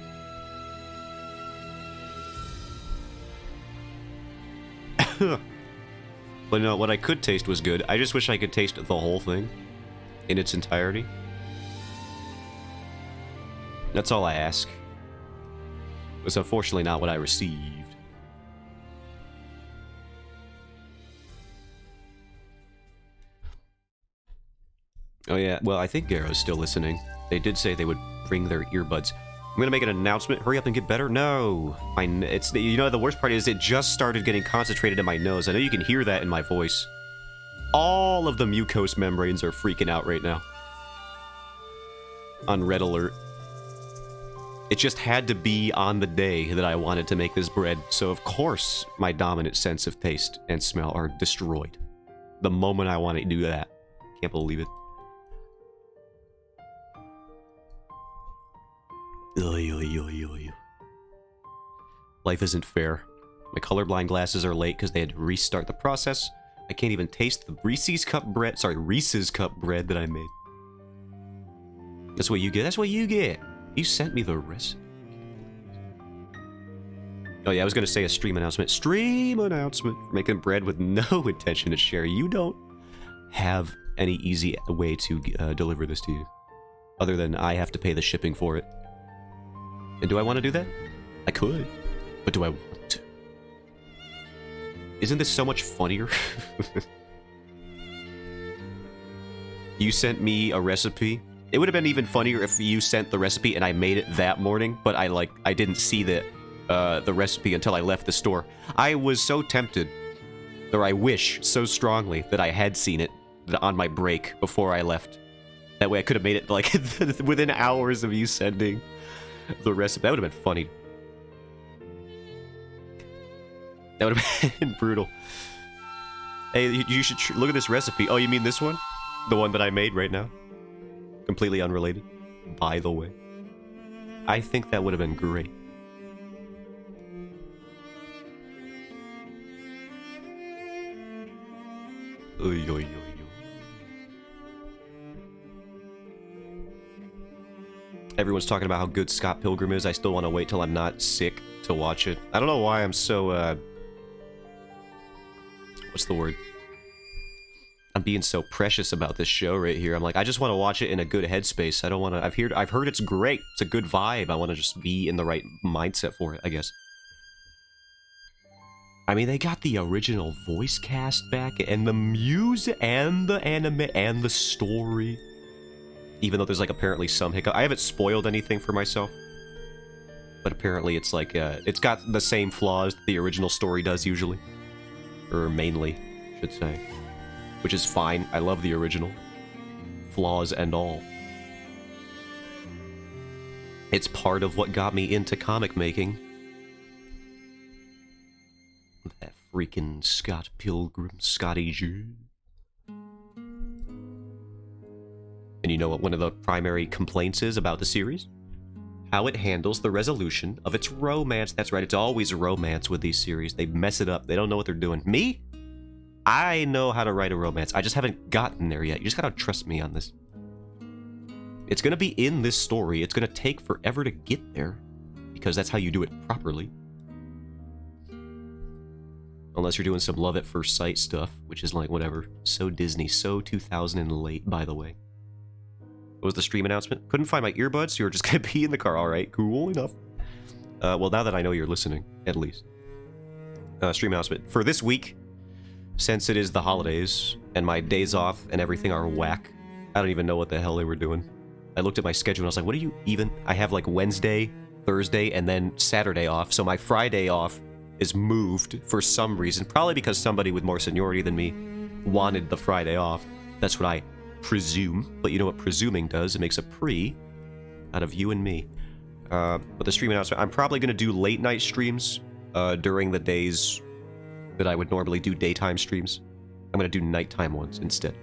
But no, what I could taste was good. I just wish I could taste the whole thing in its entirety. That's all I ask. It was unfortunately not what I received. Oh yeah, well, I think Garrow's still listening. They did say they would bring their earbuds. I'm gonna make an announcement. Hurry up and get better. No, it's, you know, the worst part is it just started getting concentrated in my nose. I know you can hear that in my voice. All of the mucous membranes are freaking out right now. On red alert. It just had to be on the day that I wanted to make this bread, so of course my dominant sense of taste and smell are destroyed. The moment I want to do that. Can't believe it. Life isn't fair. My colorblind glasses are late because they had to restart the process. I can't even taste the Reese's Cup bread. Sorry, Reese's Cup bread that I made. That's what you get. That's what you get. You sent me the recipe. Oh yeah, I was gonna say a stream announcement. Stream announcement for making bread with no intention to share. You don't have any easy way to deliver this to you, other than I have to pay the shipping for it. And do I want to do that? I could, but do I want to? Isn't this so much funnier? You sent me a recipe. It would have been even funnier if you sent the recipe and I made it that morning, but I didn't see the recipe until I left the store. I was so tempted, or I wish so strongly that I had seen it on my break before I left. That way I could have made it like within hours of you sending the recipe. That would have been funny. That would have been brutal. Hey, you should look at this recipe. Oh, you mean this one? The one that I made right now? Completely unrelated, by the way. I think that would have been great. Oy, oy, oy, oy. Everyone's talking about how good Scott Pilgrim is. I still want to wait till I'm not sick to watch it. I don't know why I'm so, what's the word? I'm being so precious about this show right here. I'm like, I just want to watch it in a good headspace. I don't want to... I've heard it's great. It's a good vibe. I want to just be in the right mindset for it, I guess. I mean, they got the original voice cast back, and the music, and the anime, and the story. Even though there's, like, apparently some hiccup. I haven't spoiled anything for myself. But apparently it's, like, it's got the same flaws that the original story does, usually. Or mainly, I should say. Which is fine. I love the original. Flaws and all. It's part of what got me into comic making. That freaking Scott Pilgrim, Scotty G. And you know what one of the primary complaints is about the series? How it handles the resolution of its romance. That's right, it's always romance with these series. They mess it up. They don't know what they're doing. Me? I know how to write a romance. I just haven't gotten there yet. You just gotta trust me on this. It's gonna be in this story. It's gonna take forever to get there. Because that's how you do it properly. Unless you're doing some love at first sight stuff, which is like, whatever. So Disney, so 2000 and late, by the way. What was the stream announcement? Couldn't find my earbuds, so you're just gonna be in the car. Alright, cool enough. Well, now that I know you're listening, at least. Stream announcement. For this week, since it is the holidays, and my days off and everything are whack, I don't even know what the hell they were doing. I looked at my schedule and I was like, what do you even... I have like Wednesday, Thursday, and then Saturday off, so my Friday off is moved for some reason. Probably because somebody with more seniority than me wanted the Friday off. That's what I presume. But you know what presuming does? It makes a pre out of you and me. But the stream announcement, I'm probably going to do late night streams during the days that I would normally do daytime streams. I'm going to do nighttime ones instead.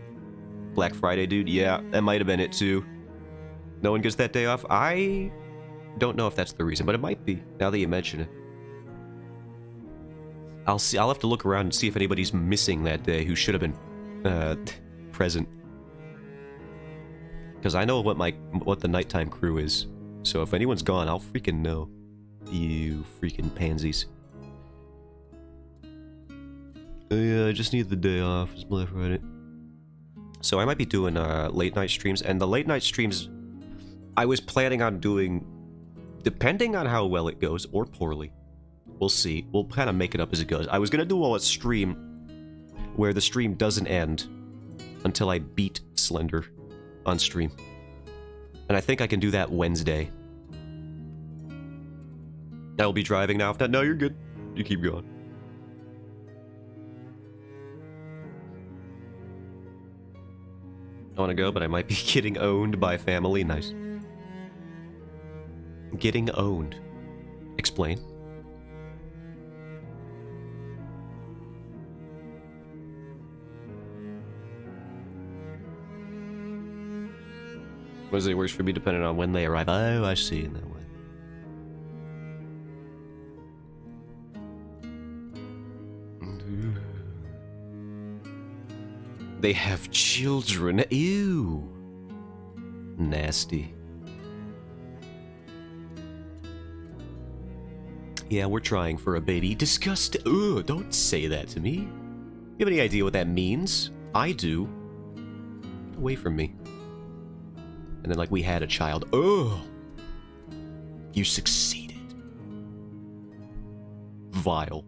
Black Friday, dude? Yeah, that might have been it too. No one gets that day off? I don't know if that's the reason, but it might be, now that you mention it. I'll have to look around and see if anybody's missing that day who should have been present. Because I know what the nighttime crew is. So if anyone's gone, I'll freaking know. You freaking pansies. Yeah, I just need the day off. It's Black Friday. So I might be doing late night streams, and the late night streams I was planning on doing, depending on how well it goes, or poorly. We'll see. We'll kind of make it up as it goes. I was going to do a stream where the stream doesn't end until I beat Slender on stream. And I think I can do that Wednesday. I will be driving now. If not, no, you're good. You keep going. I want to go, but I might be getting owned by family. Nice. Getting owned. Explain. Wednesday works for me depending on when they arrive. Oh, I see in that way. They have children. Ew. Nasty. Yeah, we're trying for a baby. Disgusting. Ugh, don't say that to me. You have any idea what that means? I do. Get away from me. And then, like, we had a child. Ugh. You succeeded. Vile.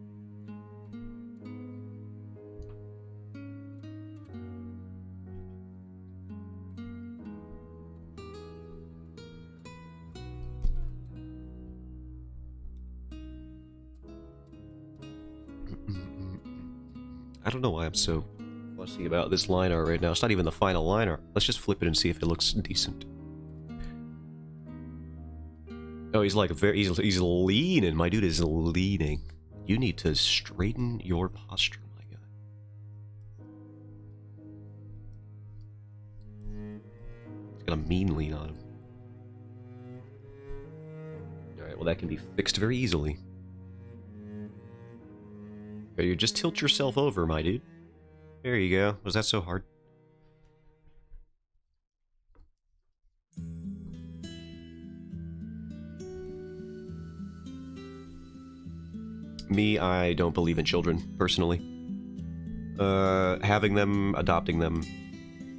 I don't know why I'm so fussy about this line art right now. It's not even the final line art. Let's just flip it and see if it looks decent. Oh, he's like he's leaning. My dude is leaning. You need to straighten your posture, my guy. He's got a mean lean on him. Alright, well that can be fixed very easily. Okay, you just tilt yourself over, my dude. There you go. Was that so hard? Me, I don't believe in children, personally. Having them, adopting them,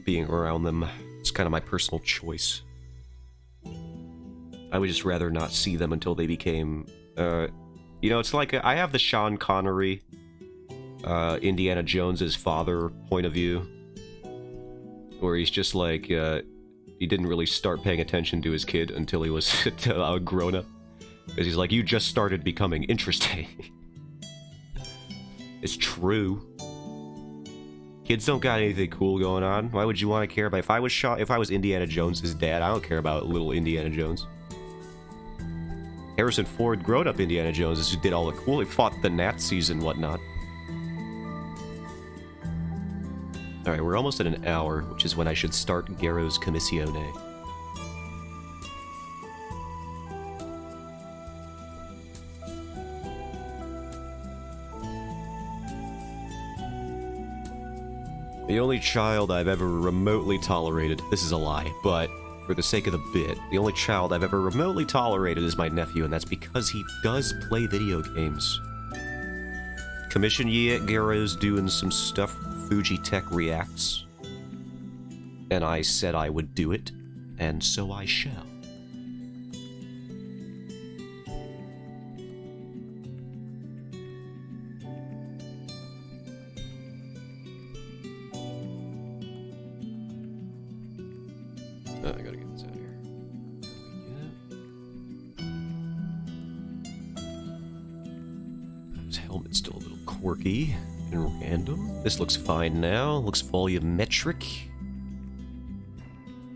being around them, it's kind of my personal choice. I would just rather not see them until they became, you know, it's like, I have the Sean Connery, Indiana Jones's father point of view, where he's just like, he didn't really start paying attention to his kid until he was a grown-up. Because he's like, you just started becoming interesting. It's true. Kids don't got anything cool going on. Why would you want to care about... If I was Indiana Jones's dad, I don't care about little Indiana Jones. Harrison Ford, grown-up Indiana Jones, who did all the cool... He fought the Nazis and whatnot. Alright, we're almost at an hour, which is when I should start Garro's Commissione. The only child I've ever remotely tolerated, this is a lie, but for the sake of the bit, the only child I've ever remotely tolerated is my nephew, and that's because he does play video games. Commission ye Garro's doing some stuff, Fuji Tech Reacts. And I said I would do it, and so I shall. I gotta get this out of here. His helmet's still a little quirky and random. This looks fine now. Looks volumetric.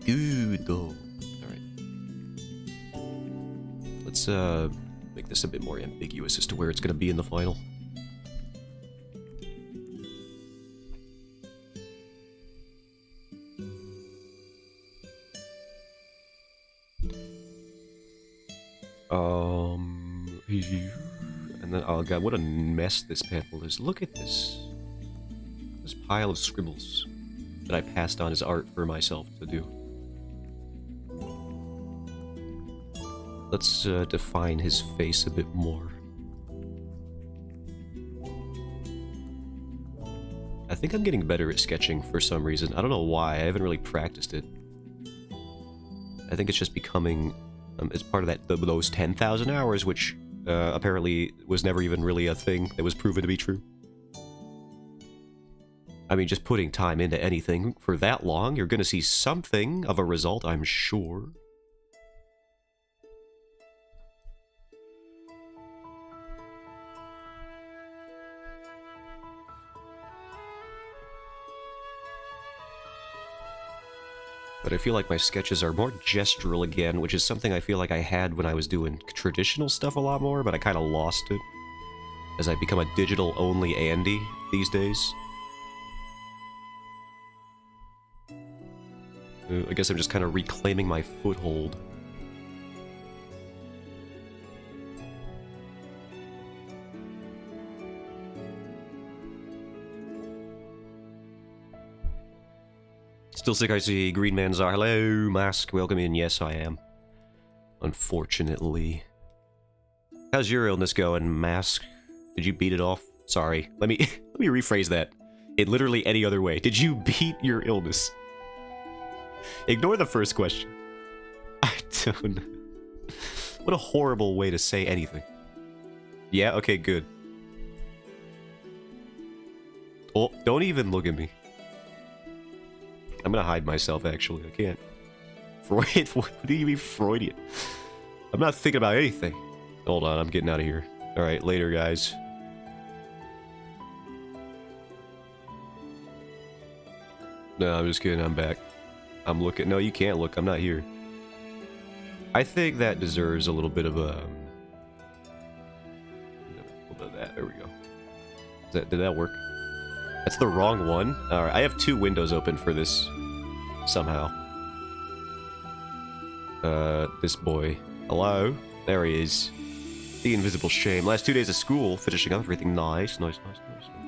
Good though. Alright. Let's make this a bit more ambiguous as to where it's gonna be in the final. And then, oh god, what a mess this panel is. Look at this. This pile of scribbles that I passed on as art for myself to do. Let's define his face a bit more. I think I'm getting better at sketching for some reason. I don't know why. I haven't really practiced it. I think it's just becoming... it's part of that those 10,000 hours, which apparently was never even really a thing that was proven to be true. I mean, just putting time into anything for that long, you're gonna see something of a result, I'm sure. But I feel like my sketches are more gestural again, which is something I feel like I had when I was doing traditional stuff a lot more, but I kind of lost it as I become a digital-only Andy these days. I guess I'm just kind of reclaiming my foothold. Still sick, I see. Green Man Czar. Hello, Mask. Welcome in. Yes, I am. Unfortunately. How's your illness going, Mask? Did you beat it off? Sorry. Let me rephrase that. In literally any other way. Did you beat your illness? Ignore the first question. I don't know. What a horrible way to say anything. Yeah, okay, good. Oh, don't even look at me. I'm gonna hide myself, actually. I can't. Freud? What do you mean Freudian? I'm not thinking about anything. Hold on, I'm getting out of here. Alright, later, guys. No, I'm just kidding. I'm back. I'm looking. No, you can't look. I'm not here. I think that deserves a little bit of a... that. There we go. Did that work? That's the wrong one. Alright, I have 2 windows open for this somehow. This boy. Hello? There he is. The invisible shame. Last 2 days of school, finishing up everything. Nice, nice, nice, nice, nice.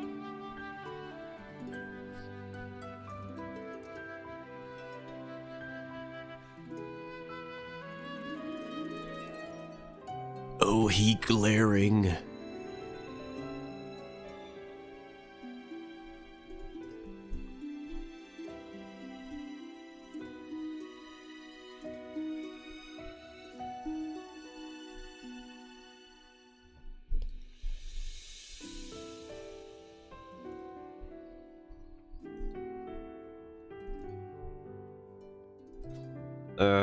Oh, he glaring.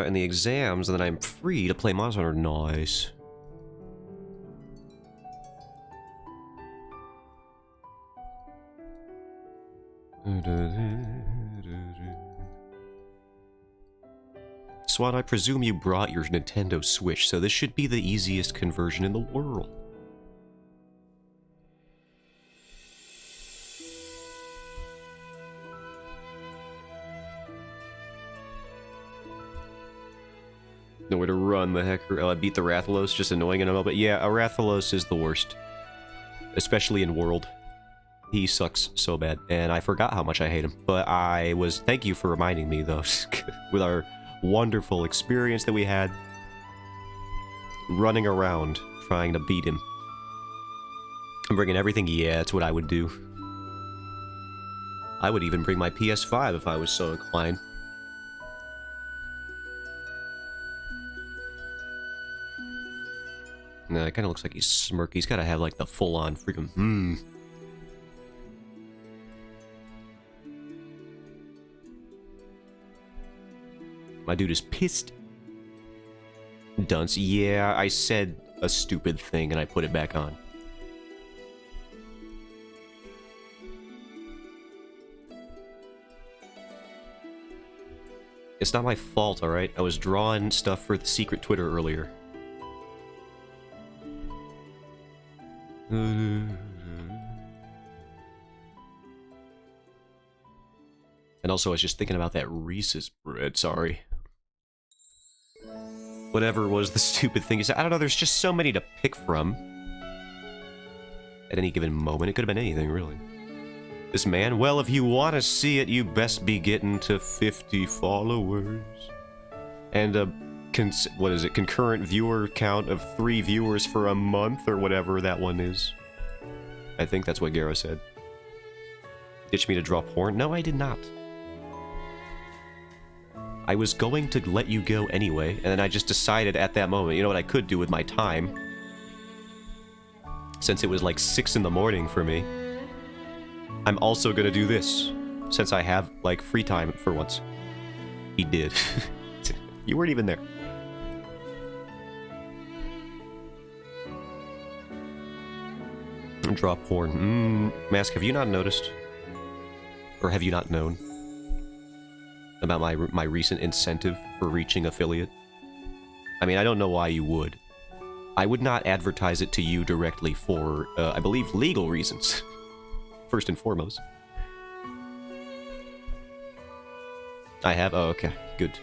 And the exams, and then I'm free to play Monster Hunter. Nice. Swan, I presume you brought your Nintendo Switch, so this should be the easiest conversion in the world. Nowhere to run, the hecker. I beat the Rathalos, just annoying in a moment. Yeah, a Rathalos is the worst. Especially in World. He sucks so bad, and I forgot how much I hate him. But thank you for reminding me, though, with our wonderful experience that we had running around trying to beat him. I'm bringing everything. Yeah, that's what I would do. I would even bring my PS5 if I was so inclined. Nah, it kind of looks like he's smirky. He's got to have, like, the full-on freaking... My dude is pissed. Dunce. Yeah, I said a stupid thing and I put it back on. It's not my fault, alright? I was drawing stuff for the secret Twitter earlier. And also, I was just thinking about that Reese's bread, sorry. Whatever was the stupid thing you said. I don't know, there's just so many to pick from. At any given moment, it could have been anything, really. This man, well, if you want to see it, you best be getting to 50 followers. And a, what is it, concurrent viewer count of 3 viewers for a month, or whatever that one is. I think that's what Garo said. Ditch me to draw porn? No, I did not. I was going to let you go anyway, and then I just decided at that moment, you know what I could do with my time? Since it was like 6 in the morning for me. I'm also gonna do this, since I have, like, free time for once. He did. You weren't even there. Draw porn. Mask, have you not noticed? Or have you not known about my recent incentive for reaching affiliate? I mean, I don't know why you would. I would not advertise it to you directly for, I believe, legal reasons. First and foremost. I have? Oh, okay. Good.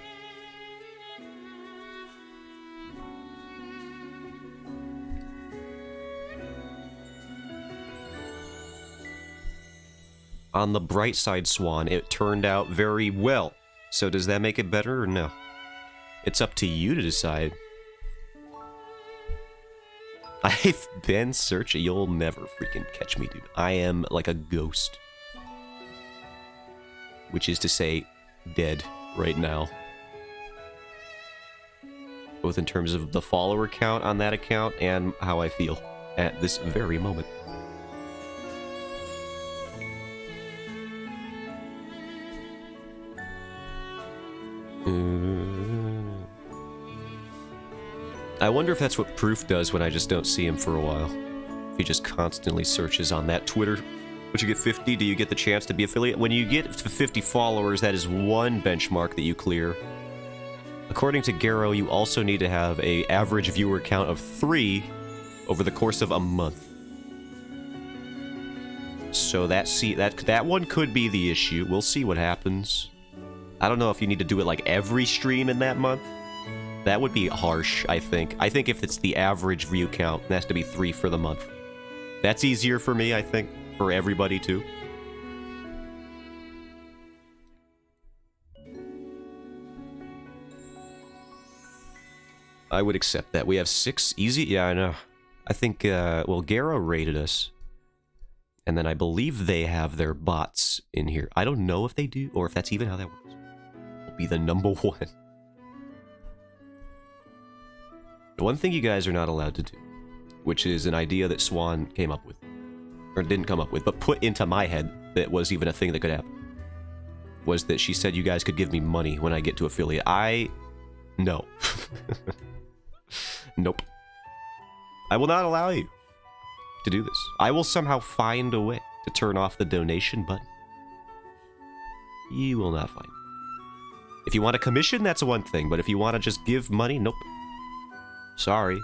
On the bright side, Swan, it turned out very well. So does that make it better or no? It's up to you to decide. I've been searching. You'll never freaking catch me, dude. I am like a ghost. Which is to say, dead right now. Both in terms of the follower count on that account and how I feel at this very moment. I wonder if that's what Proof does when I just don't see him for a while. If he just constantly searches on that Twitter Once you get 50, do you get the chance to be affiliate? When you get to 50 followers, that is one benchmark that you clear. According to Garo, you also need to have a average viewer count of 3 over the course of a month. So that one could be the issue. We'll see what happens. I don't know if you need to do it like every stream in that month. That would be harsh, I think. I think if it's the average view count, it has to be 3 for the month. That's easier for me, I think. For everybody, too. I would accept that. We have 6 easy? Yeah, I know. I think, well, Garo rated us. And then I believe they have their bots in here. I don't know if they do, or if that's even how that works. Will be the number 1. The one thing you guys are not allowed to do, which is an idea that Swan came up with. Or didn't come up with, but put into my head that was even a thing that could happen. Was that she said you guys could give me money when I get to affiliate. No. Nope. I will not allow you to do this. I will somehow find a way to turn off the donation button. You will not find it. If you want a commission, that's one thing, but if you want to just give money, nope. Sorry.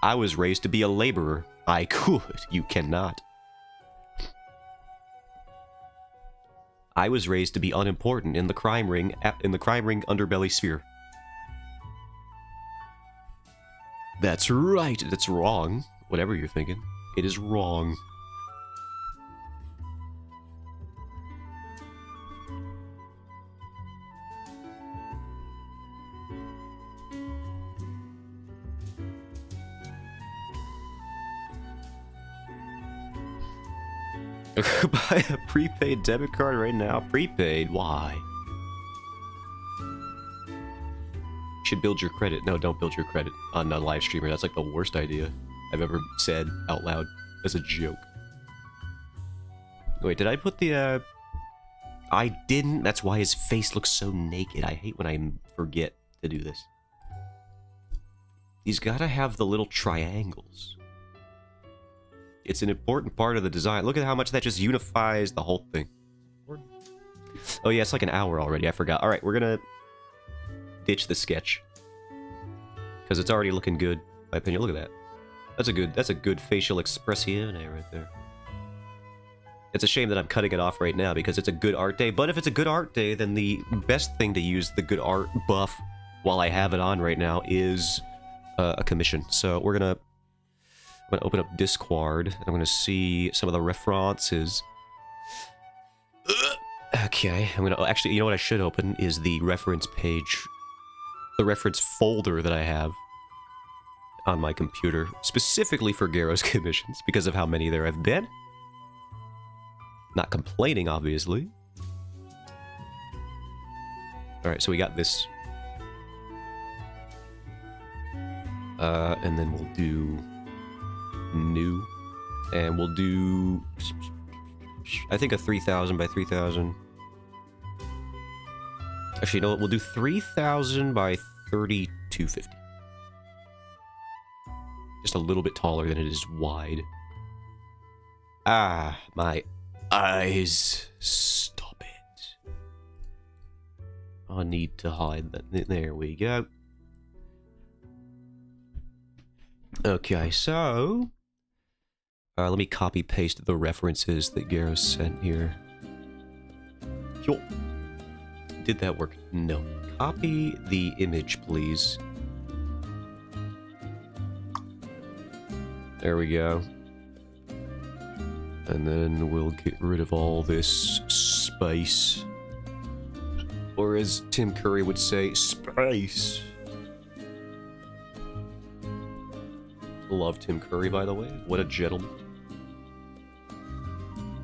I was raised to be a laborer. I could. You cannot. I was raised to be unimportant in the crime ring underbelly sphere. That's right. That's wrong. Whatever you're thinking. It is wrong. Buy a prepaid debit card right now. Prepaid? Why? You should build your credit. No, don't build your credit on a live streamer. That's like the worst idea I've ever said out loud as a joke. Wait, did I put the, I didn't. That's why his face looks so naked. I hate when I forget to do this. He's gotta have the little triangles. It's an important part of the design. Look at how much that just unifies the whole thing. Oh yeah, it's like an hour already. I forgot. All right, we're gonna ditch the sketch because it's already looking good. In my opinion, look at that. That's a good facial expression right there. It's a shame that I'm cutting it off right now because it's a good art day. But if it's a good art day, then the best thing to use the good art buff while I have it on right now is a commission. So I'm gonna open up Discord. I'm gonna see some of the references. Okay, I'm gonna actually. You know what I should open is the reference page, the reference folder that I have on my computer, specifically for Garo's commissions because of how many there have been. Not complaining, obviously. All right, so we got this, and then we'll do new, and we'll do, I think, a 3,000 by 3,000. Actually, you know what? We'll do 3,000 by 3,250. Just a little bit taller than it is wide. Ah, my eyes. Stop it. I need to hide that. There we go. Okay, so let me copy paste the references that Garo sent here. Yo. Did that work? No. Copy the image, please. There we go. And then we'll get rid of all this space. Or as Tim Curry would say, space. Love Tim Curry, by the way. What a gentleman.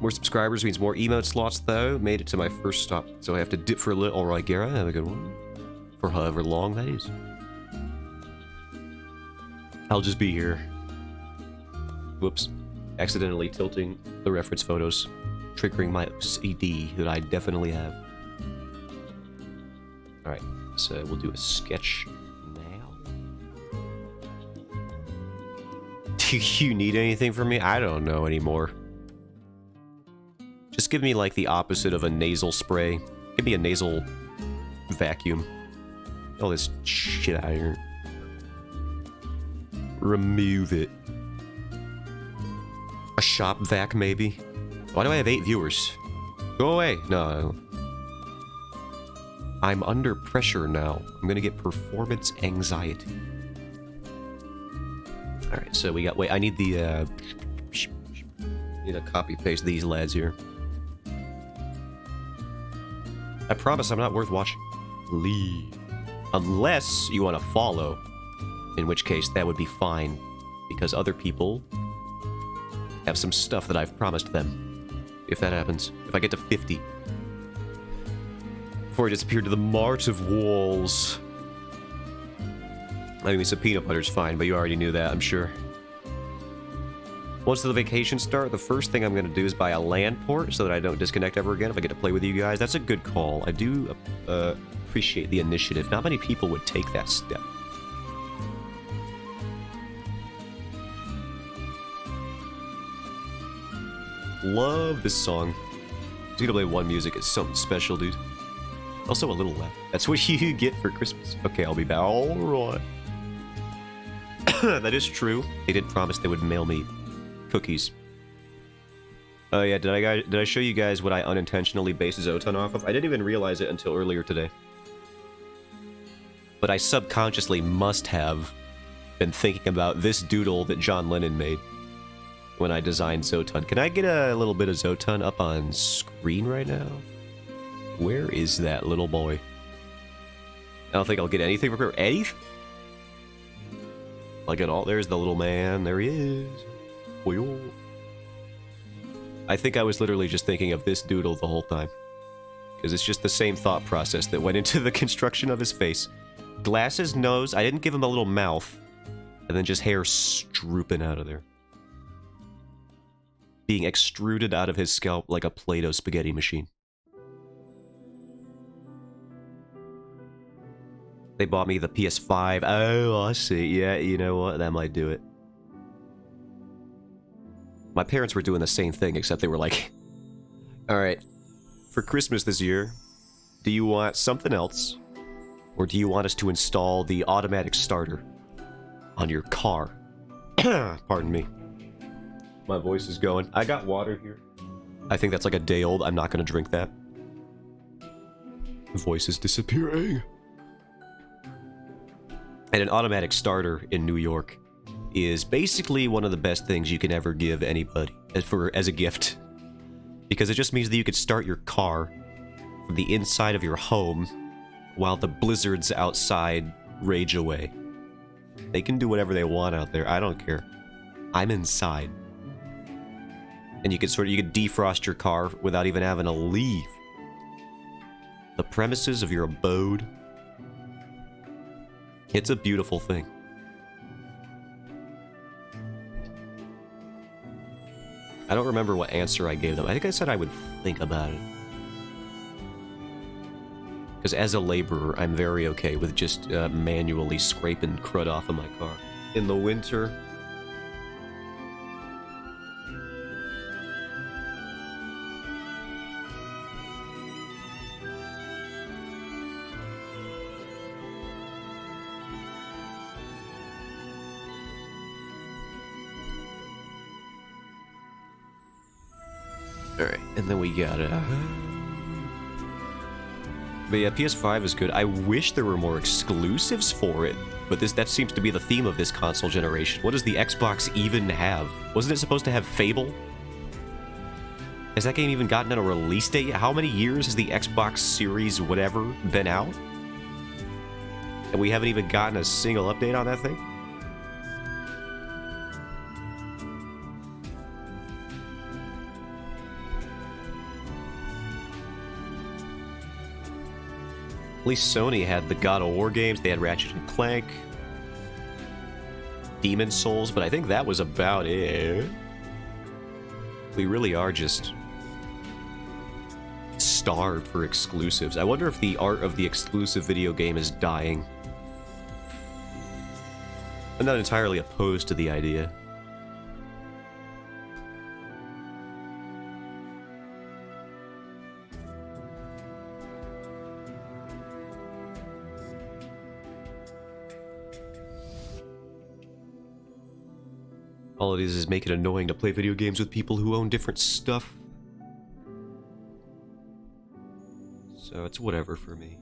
More subscribers means more emote slots, though. Made it to my first stop, so I have to dip for a little. Alright, Garo, have a good one. For however long that is. I'll just be here. Whoops. Accidentally tilting the reference photos, triggering my OCD that I definitely have. Alright, so we'll do a sketch now. Do you need anything from me? I don't know anymore. Just give me, like, the opposite of a nasal spray. Give me a nasal vacuum. All this shit out of here. Remove it. A shop vac, maybe? Why do I have 8 viewers? Go away! No. I'm under pressure now. I'm gonna get performance anxiety. Alright, so we got... Wait, I need the, need to copy-paste these lads here. I promise I'm not worth watching. Leave. Unless you want to follow. In which case, that would be fine. Because other people have some stuff that I've promised them. If that happens. If I get to 50. Before I disappear to the Mart of Walls. I mean, some peanut butter's fine, but you already knew that, I'm sure. Once the vacation start, the first thing I'm going to do is buy a LAN port so that I don't disconnect ever again if I get to play with you guys. That's a good call. I do appreciate the initiative. Not many people would take that step. Love this song. ZW1 music is something special, dude. Also a little loud. That's what you get for Christmas. Okay, I'll be back. Alright. That is true. They did promise they would mail me cookies. Oh yeah, did I show you guys what I unintentionally based Zotan off of? I didn't even realize it until earlier today. But I subconsciously must have been thinking about this doodle that John Lennon made when I designed Zotan. Can I get a little bit of Zotan up on screen right now? Where is that little boy? I don't think I'll get anything from her. Anything? Like at all. There's the little man. There he is. I think I was literally just thinking of this doodle the whole time. Because it's just the same thought process that went into the construction of his face. Glasses, nose, I didn't give him a little mouth. And then just hair strooping out of there. Being extruded out of his scalp like a Play-Doh spaghetti machine. They bought me the PS5. Oh, I see. Yeah, you know what? That might do it. My parents were doing the same thing, except they were like, alright, for Christmas this year, do you want something else? Or do you want us to install the automatic starter on your car? Pardon me. My voice is going. I got water here. I think that's like a day old. I'm not going to drink that. The voice is disappearing. And an automatic starter in New York is basically one of the best things you can ever give anybody as a gift. Because it just means that you could start your car from the inside of your home while the blizzards outside rage away. They can do whatever they want out there. I don't care. I'm inside. And you could defrost your car without even having to leave the premises of your abode. It's a beautiful thing. I don't remember what answer I gave them. I think I said I would think about it. Because as a laborer, I'm very okay with just manually scraping crud off of my car. In the winter... Alright, and then we got it. But yeah, PS5 is good. I wish there were more exclusives for it, but that seems to be the theme of this console generation. What does the Xbox even have? Wasn't it supposed to have Fable? Has that game even gotten a release date? How many years has the Xbox Series whatever been out? And we haven't even gotten a single update on that thing? At least Sony had the God of War games, they had Ratchet & Clank, Demon's Souls, but I think that was about it. We really are just starved for exclusives. I wonder if the art of the exclusive video game is dying. I'm not entirely opposed to the idea. All it is make it annoying to play video games with people who own different stuff. So it's whatever for me.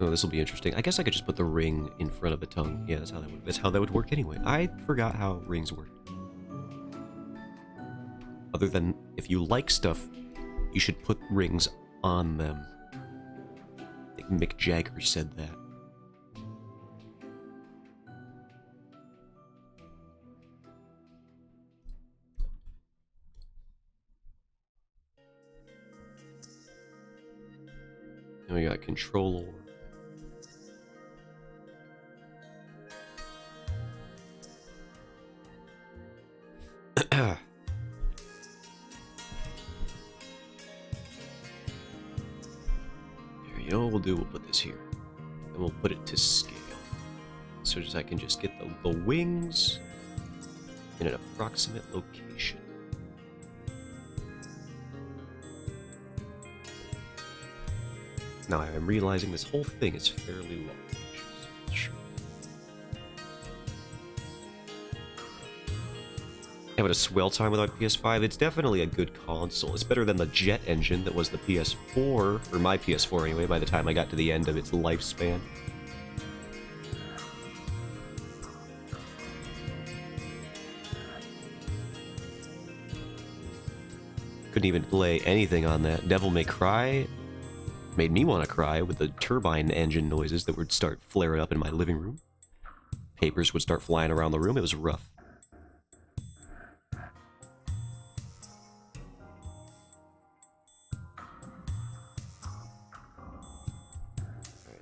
Oh, this will be interesting. I guess I could just put the ring in front of the tongue. Yeah, that's how that would work anyway. I forgot how rings work. Other than if you like stuff, you should put rings on them. I think Mick Jagger said that. And we got controller. You know what we'll do? We'll put this here. And we'll put it to scale. So I can just get the wings in an approximate location. Now I'm realizing this whole thing is fairly large. Sure. Having a swell time without PS5, it's definitely a good console. It's better than the jet engine that was the PS4, or my PS4 anyway, by the time I got to the end of its lifespan. Couldn't even play anything on that. Devil May Cry made me want to cry with the turbine engine noises that would start flaring up in my living room. Papers would start flying around the room. It was rough.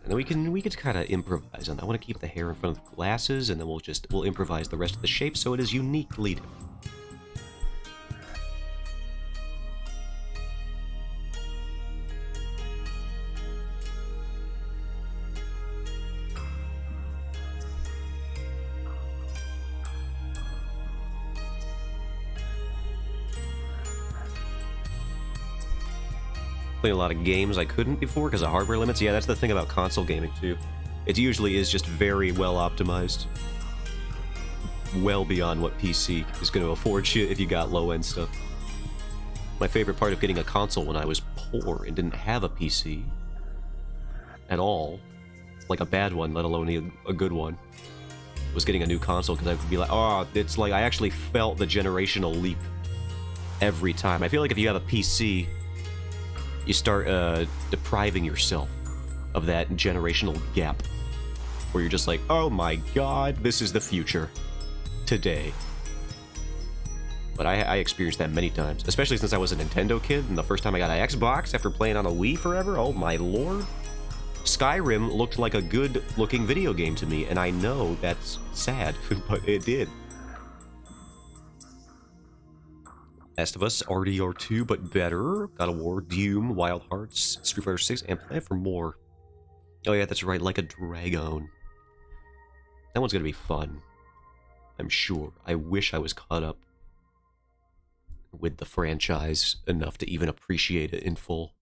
And then we could kind of improvise on that. I want to keep the hair in front of the glasses, and then we'll improvise the rest of the shape so it is uniquely different. A lot of games I couldn't before because of hardware limits. Yeah, that's the thing about console gaming too. It usually is just very well optimized. Well beyond what PC is going to afford you if you got low-end stuff. My favorite part of getting a console when I was poor and didn't have a PC at all, like a bad one, let alone a good one, was getting a new console because I would be like, oh, it's like I actually felt the generational leap every time. I feel like if you have a PC, you start depriving yourself of that generational gap where you're just like, oh my god, this is the future today. But I experienced that many times, especially since I was a Nintendo kid, and the first time I got an Xbox after playing on a Wii forever, oh my lord. Skyrim looked like a good-looking video game to me, and I know that's sad, but it did. Last of Us, RDR2, but better. God of War, Doom, Wild Hearts, Street Fighter 6, and Plan for More. Oh yeah, that's right, Like a Dragon. That one's gonna be fun. I'm sure. I wish I was caught up with the franchise enough to even appreciate it in full.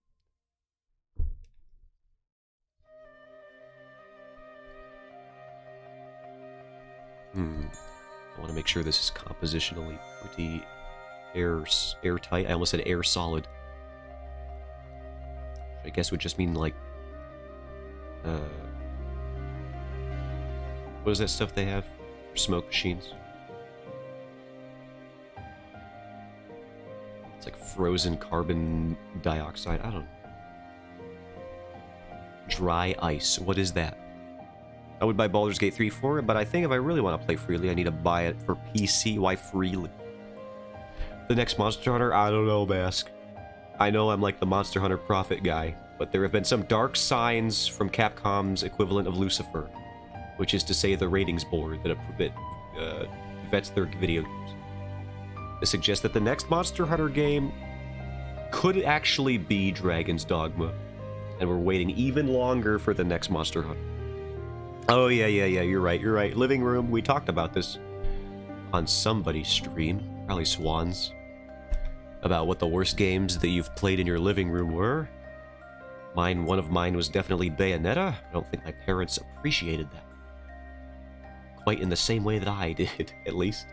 I want to make sure this is compositionally pretty airtight. I almost said air solid. I guess would just mean like what is that stuff they have for smoke machines? It's like frozen carbon dioxide. I don't know. Dry ice. What is that? I would buy Baldur's Gate 3 for it, but I think if I really want to play freely, I need to buy it for PC. Why freely? The next Monster Hunter? I don't know, Bask. I know I'm like the Monster Hunter Prophet guy, but there have been some dark signs from Capcom's equivalent of Lucifer, which is to say the ratings board that vets their video games. They suggest that the next Monster Hunter game could actually be Dragon's Dogma, and we're waiting even longer for the next Monster Hunter. Oh, yeah, you're right. Living Room, we talked about this on somebody's stream, probably Swan's. about what the worst games that you've played in your living room were. One of mine was definitely Bayonetta. I don't think my parents appreciated that quite in the same way that I did, at least.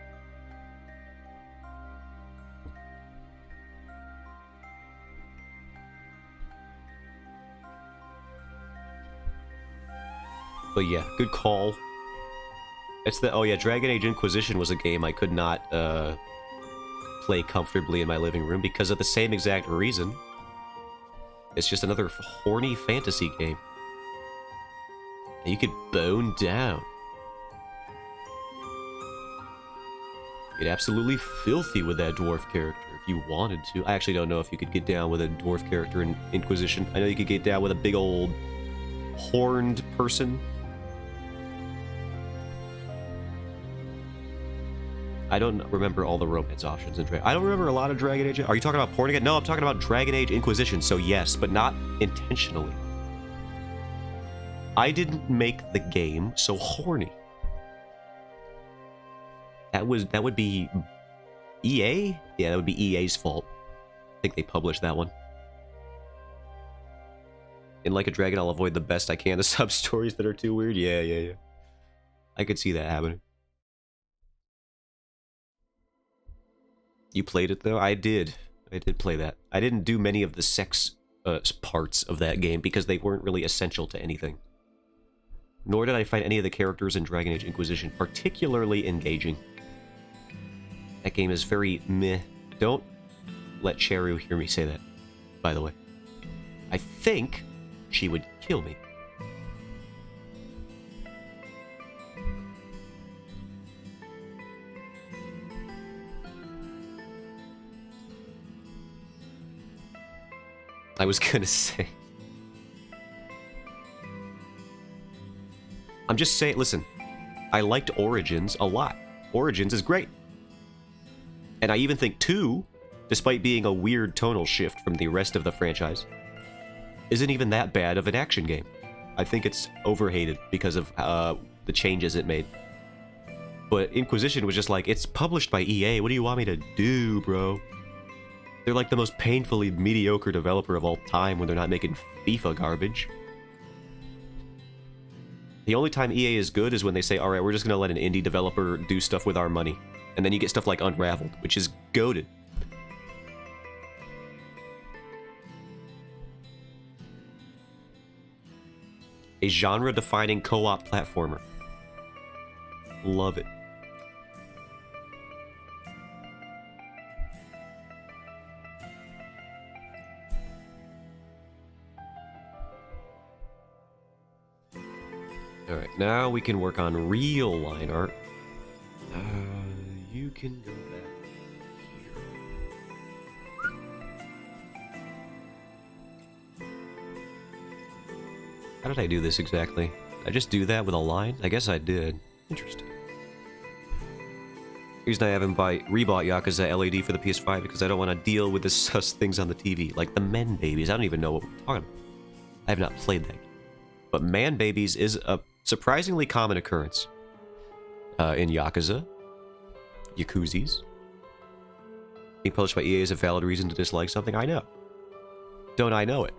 But yeah, good call. It's the... Oh yeah, Dragon Age Inquisition was a game I could not play comfortably in my living room because of the same exact reason. It's just another horny fantasy game. And you could bone down. Get absolutely filthy with that dwarf character if you wanted to. I actually don't know if you could get down with a dwarf character in Inquisition. I know you could get down with a big old horned person. I don't remember all the romance options in Dragon. I don't remember a lot of Dragon Age. Are you talking about porn again? No, I'm talking about Dragon Age Inquisition, so yes, but not intentionally. I didn't make the game so horny. That would be EA? Yeah, that would be EA's fault. I think they published that one. In Like a Dragon, I'll avoid the best I can the sub-stories that are too weird. Yeah. I could see that happening. You played it, though? I did. I did play that. I didn't do many of the sex parts of that game because they weren't really essential to anything. Nor did I find any of the characters in Dragon Age Inquisition particularly engaging. That game is very meh. Don't let Cheru hear me say that, by the way. I think she would kill me. I was gonna say... I'm just saying, listen, I liked Origins a lot. Origins is great. And I even think 2, despite being a weird tonal shift from the rest of the franchise, isn't even that bad of an action game. I think it's overhated because of the changes it made. But Inquisition was just like, it's published by EA, what do you want me to do, bro? They're like the most painfully mediocre developer of all time when they're not making FIFA garbage. The only time EA is good is when they say, alright, we're just gonna let an indie developer do stuff with our money. And then you get stuff like Unraveled, which is goated. A genre-defining co-op platformer. Love it. Alright, now we can work on real line art. You can go back here. How did I do this exactly? Did I just do that with a line? I guess I did. Interesting. The reason I haven't rebought Yakuza LED for the PS5 because I don't want to deal with the sus things on the TV, like the men babies. I don't even know what we're talking about. I have not played that game. But man babies is a surprisingly common occurrence in Yakuza. Yakuzis. Being published by EA is a valid reason to dislike something? I know. Don't I know it?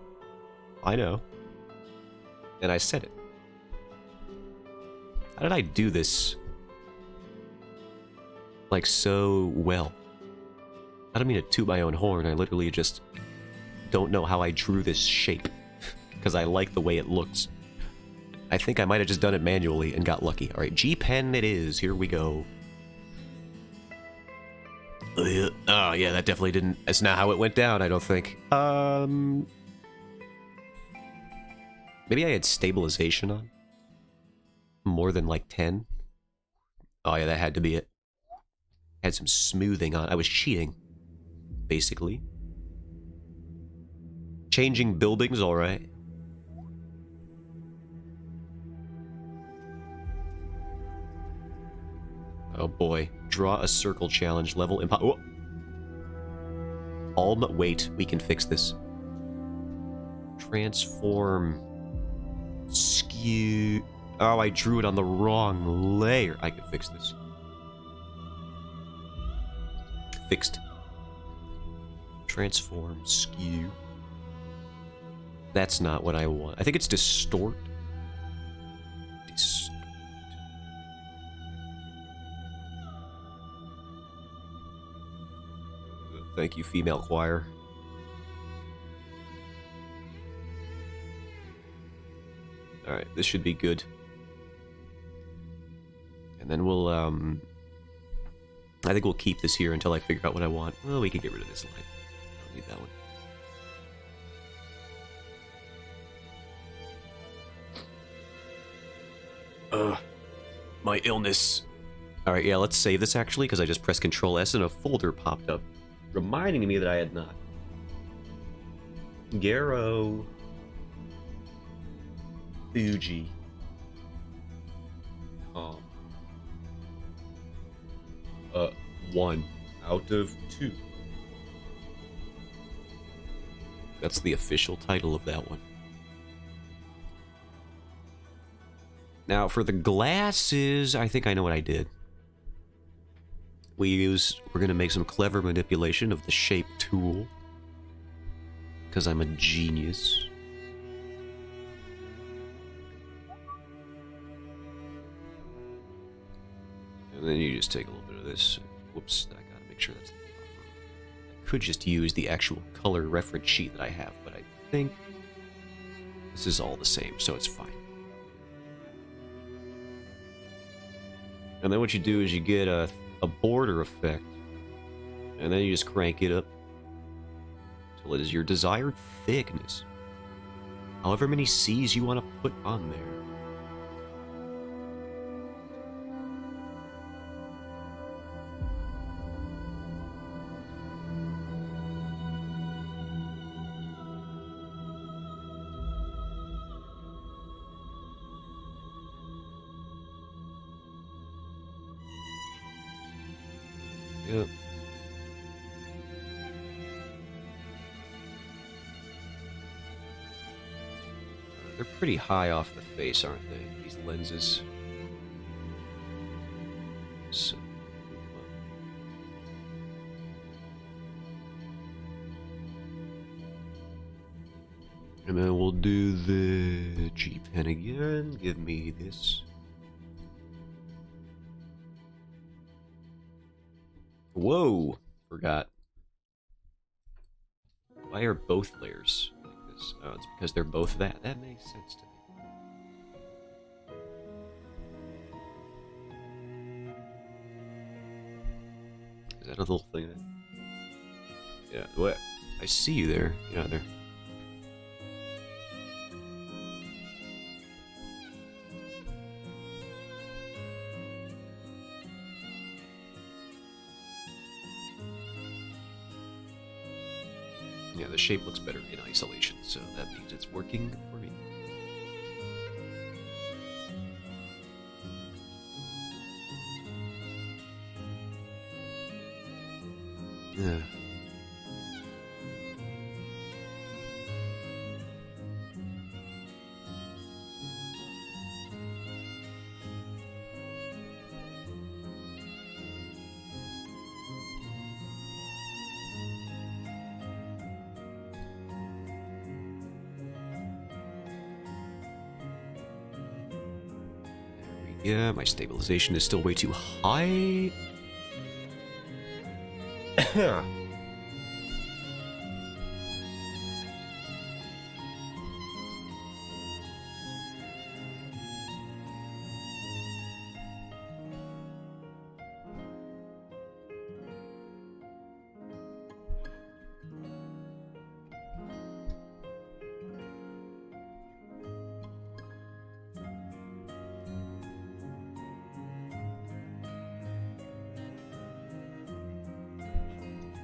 I know. And I said it. How did I do this? Like, so well? I don't mean to toot my own horn, I literally just don't know how I drew this shape. Because I like the way it looks. I think I might have just done it manually and got lucky. Alright, G-Pen it is. Here we go. Oh yeah, that definitely didn't... That's not how it went down, I don't think. Maybe I had stabilization on? More than like 10? Oh yeah, that had to be it. Had some smoothing on. I was cheating, basically. Changing buildings, alright. Oh boy. Draw a circle challenge. Level impo... Oh. Wait, we can fix this. Transform... Skew... Oh, I drew it on the wrong layer. I can fix this. Fixed. Transform, skew. That's not what I want. I think it's distort. Thank you, female choir. Alright, this should be good. And then we'll, I think we'll keep this here until I figure out what I want. Well, we can get rid of this line. I don't need that one. My illness. Alright, yeah, let's save this actually, because I just pressed Control S and a folder popped up, reminding me that I had not. Garo. Fuji. 1 out of 2. That's the official title of that one. Now, for the glasses, I think I know what I did. We're gonna make some clever manipulation of the shape tool. Because I'm a genius. And then you just take a little bit of this. Whoops, I gotta make sure that's the proper. I could just use the actual color reference sheet that I have, but I think this is all the same, so it's fine. And then what you do is you get a border effect, and then you just crank it up until it is your desired thickness. However many C's you want to put on there. Yep. They're pretty high off the face, aren't they? These lenses. So, and then we'll do the G pen again. Give me this. Whoa! Forgot. Why are both layers like this? Oh, it's because they're both that. That makes sense to me. Is that a little thing? Yeah, what? I see you there. Yeah, there. Yeah, the shape looks better in isolation, so that means it's working for me. Yeah. Yeah, my stabilization is still way too high.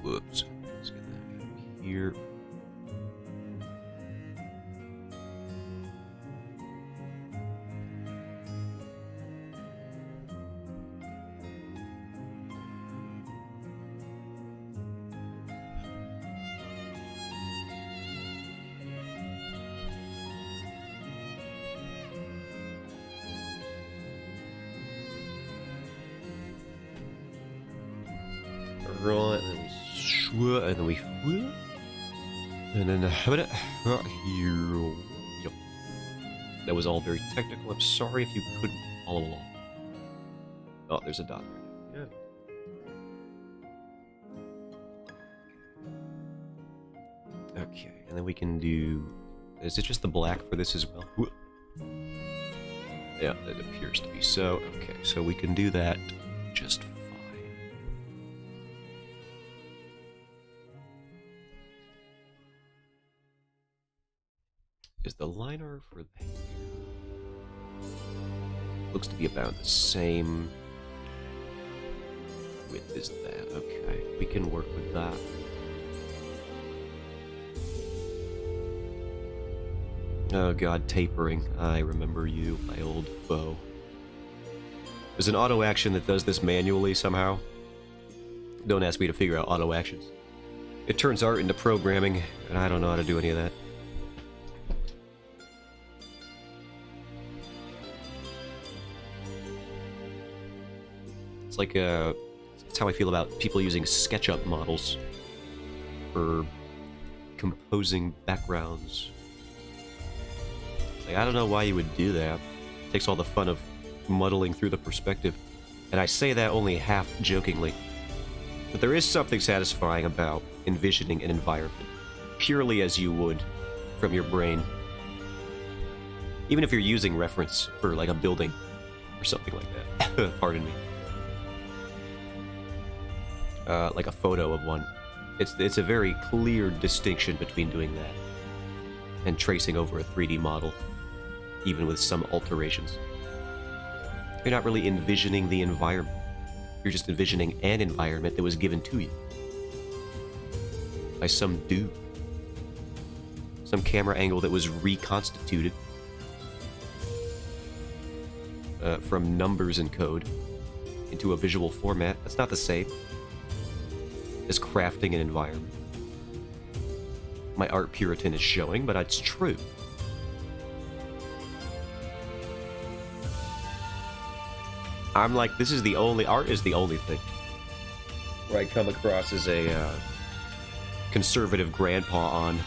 Whoops. Let's get that out here. Right, let me and then we, and then here. Yep. That was all very technical. I'm sorry if you couldn't follow along. Oh, there's a dot there. Yeah. Okay, and then we can do. Is it just the black for this as well? Yeah, it appears to be so. Okay, so we can do that just fine. Is the liner for the hair? Looks to be about the same width as that. Okay, we can work with that. Oh god, tapering. I remember you, my old foe. There's an auto action that does this manually somehow. Don't ask me to figure out auto actions. It turns art into programming, and I don't know how to do any of that. It's like, it's how I feel about people using SketchUp models for composing backgrounds. Like, I don't know why you would do that. It takes all the fun of muddling through the perspective. And I say that only half jokingly. But there is something satisfying about envisioning an environment, purely as you would from your brain. Even if you're using reference for, like, a building or something like that. Pardon me. Like a photo of one. It's a very clear distinction between doing that and tracing over a 3D model, even with some alterations. You're not really envisioning the environment. You're just envisioning an environment that was given to you by some dude. Some camera angle that was reconstituted from numbers and code into a visual format. That's not the same as crafting an environment. My art puritan is showing, but it's true. I'm like, this is the only, art is the only thing where I come across as a conservative grandpa on.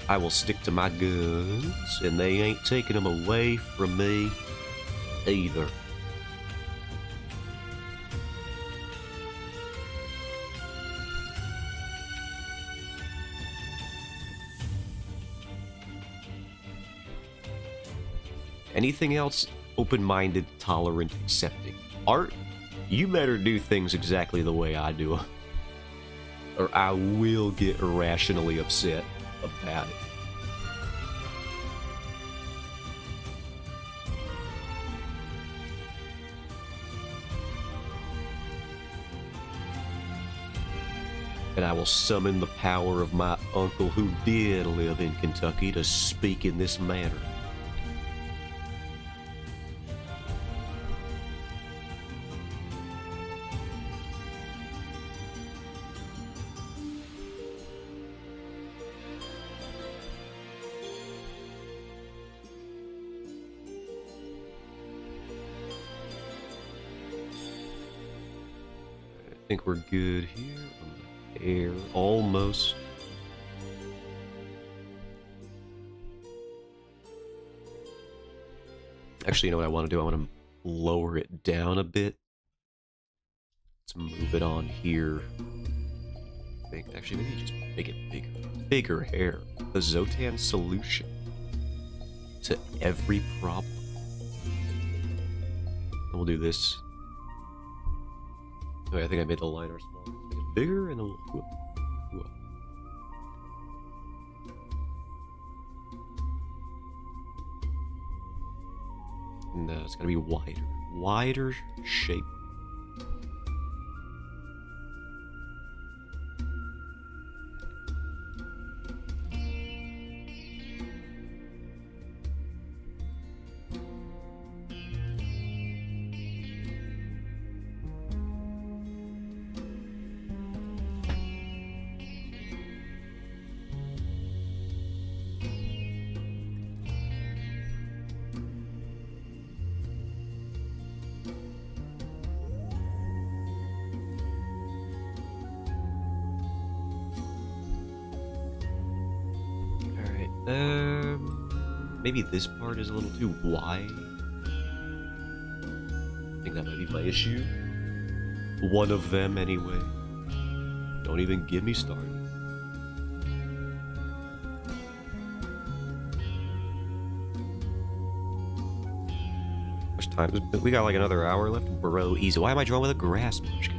I will stick to my guns, and they ain't taking them away from me either. Anything else, open-minded, tolerant, accepting. Art, you better do things exactly the way I do, or I will get irrationally upset about it. And I will summon the power of my uncle who did live in Kentucky to speak in this manner. I think we're good here on the hair, almost. Actually, you know what I want to do? I want to lower it down a bit. Let's move it on here. I think, actually, maybe just make it bigger. Bigger hair. The Zotan solution to every problem. And we'll do this. Okay, I think I made the liner smaller. Make it bigger, and then we'll... Whoop, whoop. And it's gotta be wider. Wider shape. Maybe this part is a little too wide. I think that might be my issue. One of them, anyway. Don't even get me started. How much time? We got like another hour left? Bro, easy. Why am I drawing with a grass brush?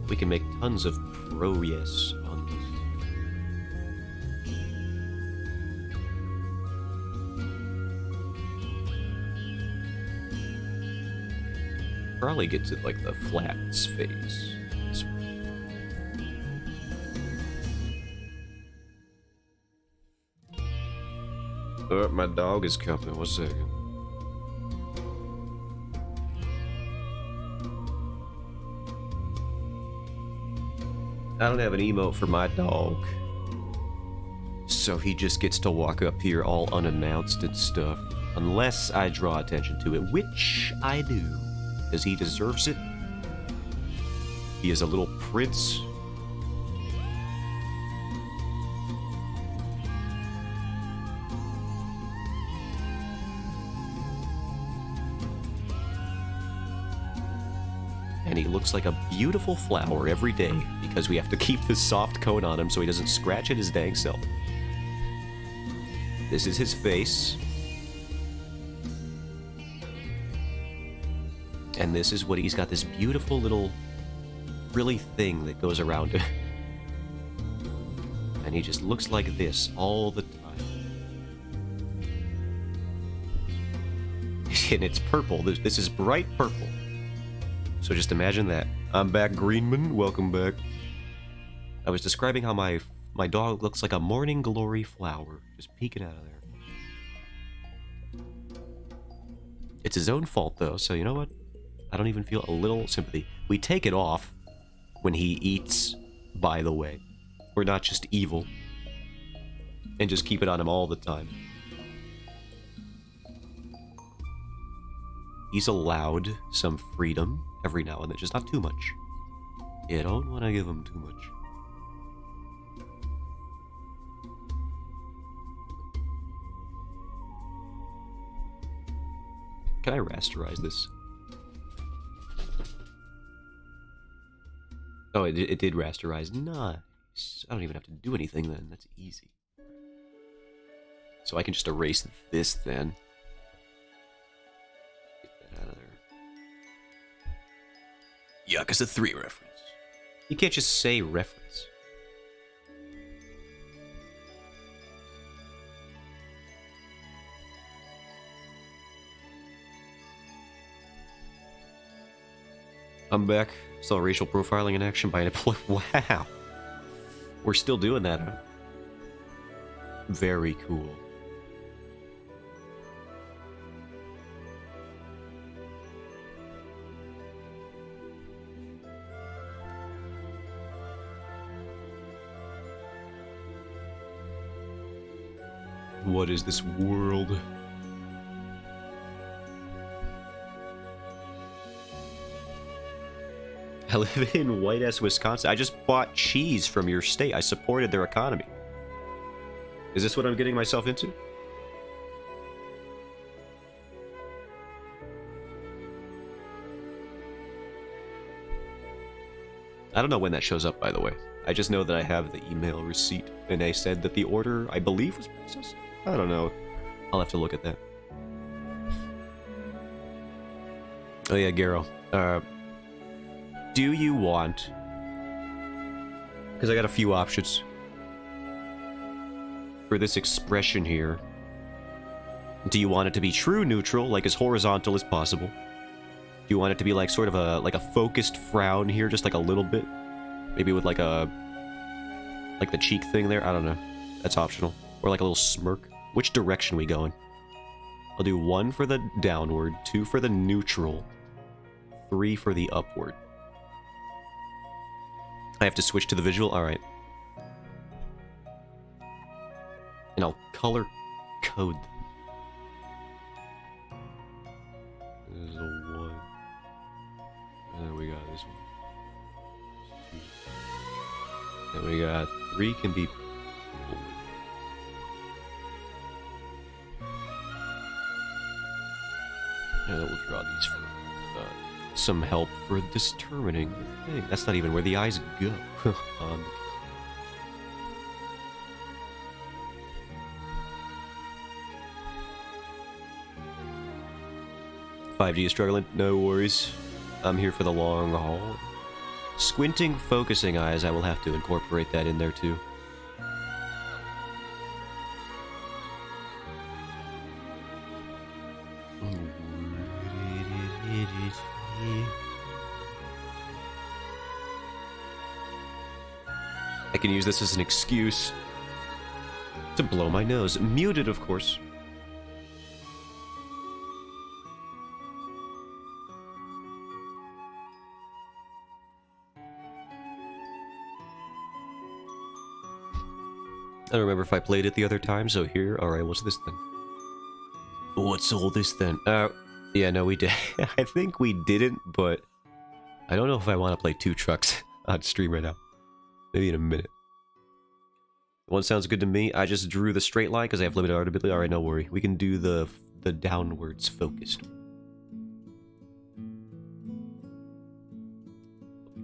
We can make tons of progress on this. Probably get to like the flats phase. Oh, my dog is coming. 1 second. I don't have an emote for my dog. So he just gets to walk up here all unannounced and stuff. Unless I draw attention to it, which I do. Because he deserves it. He is a little prince. And he looks like a beautiful flower every day because we have to keep this soft coat on him so he doesn't scratch at his dang self. This is his face. And this is what he's got, this beautiful little frilly thing that goes around him. And he just looks like this all the time. And it's purple. This is bright purple. So just imagine that. I'm back, Greenman. Welcome back. I was describing how my dog looks like a morning glory flower, just peeking out of there. It's his own fault, though, so you know what? I don't even feel a little sympathy. We take it off when he eats, by the way. We're not just evil. And just keep it on him all the time. He's allowed some freedom every now and then, just not too much. You don't want to give him too much. Can I rasterize this? Oh, it did rasterize. Nice. I don't even have to do anything then. That's easy. So I can just erase this then. Get that out of there. Yakuza 3 reference. You can't just say reference. I'm back. Saw racial profiling in action by an employee. Wow. We're still doing that, huh? Very cool. What is this world? I live in white-ass Wisconsin. I just bought cheese from your state. I supported their economy. Is this what I'm getting myself into? I don't know when that shows up, by the way. I just know that I have the email receipt, and they said that the order, I believe, was processed. I don't know. I'll have to look at that. Oh yeah, Garo. Do you want... Because I got a few options. For this expression here. Do you want it to be true neutral, like as horizontal as possible? Do you want it to be like sort of a focused frown here, just like a little bit? Maybe with like a... like the cheek thing there? I don't know. That's optional. Or like a little smirk. Which direction we going? I'll do 1 for the downward, 2 for the neutral, 3 for the upward. I have to switch to the visual? Alright. And I'll color code them. This is a 1. And then we got this one. And we got 3 can be... And we'll draw these for some help for determining the thing. That's not even where the eyes go. 5G is struggling? No worries. I'm here for the long haul. Squinting, focusing eyes, I will have to incorporate that in there too. I can use this as an excuse to blow my nose. Muted, of course. I don't remember if I played it the other time, so here, alright, what's this then? What's all this then? Yeah, no, we did. I think we didn't, but I don't know if I want to play 2 trucks on stream right now. Maybe in a minute. One sounds good to me. I just drew the straight line because I have limited art ability. Alright, no worry. We can do the downwards focused.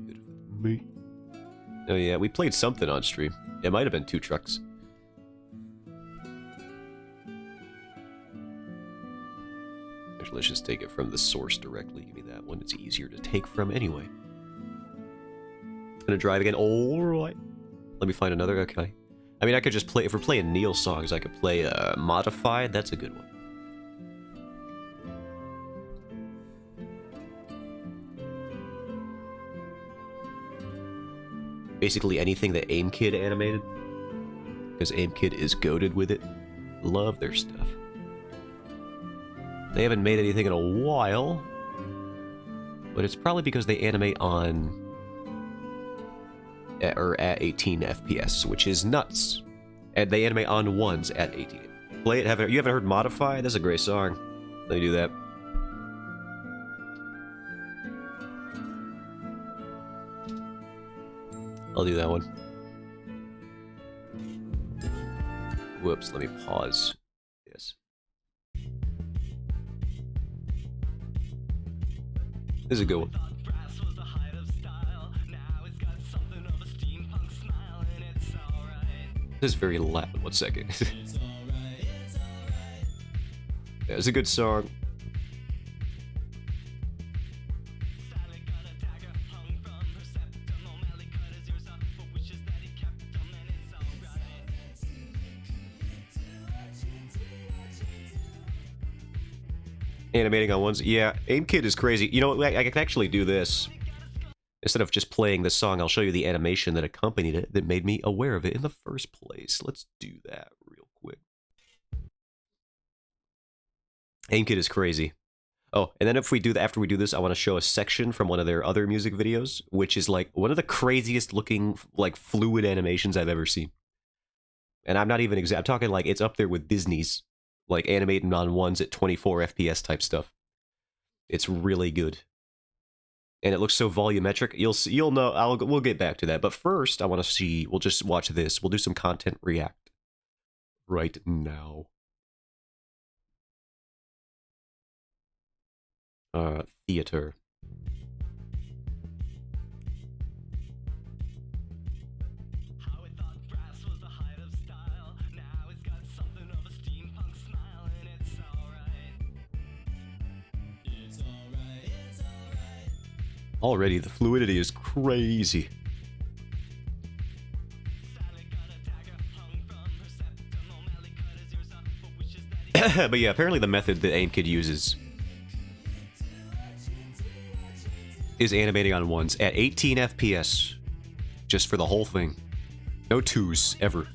Good for me. Oh yeah, we played something on stream. It might have been 2 trucks. Actually, let's just take it from the source directly. Give me that one. It's easier to take from anyway. Gonna drive again. Alright. Let me find another. Okay. I mean, I could just play... If we're playing Neil songs, I could play Modified. That's a good one. Basically anything that AimKid animated. Because AimKid is goated with it. Love their stuff. They haven't made anything in a while. But it's probably because they animate on... at 18 FPS, which is nuts. And they animate on ones at 18. Play it. You haven't heard Modify? That's a great song. Let me do that. I'll do that one. Whoops, let me pause. Yes. This is a good one. This is very loud. 1 second. Yeah, it's a good song. Animating on ones. Yeah, AimKid is crazy. You know, I can actually do this. Instead of just playing the song, I'll show you the animation that accompanied it that made me aware of it in the first place. Let's do that real quick. AimKid is crazy. Oh, and then if we do that, after we do this, I want to show a section from one of their other music videos, which is like one of the craziest looking, like, fluid animations I've ever seen. And I'm not even I'm talking like it's up there with Disney's, like animating on ones at 24 FPS type stuff. It's really good. And it looks so volumetric. You'll know. We'll get back to that. But first, I want to see. We'll just watch this. We'll do some content react right now. Theater. Already, the fluidity is crazy. But yeah, apparently the method that AimKid uses is animating on ones at 18 FPS. Just for the whole thing. No twos, ever.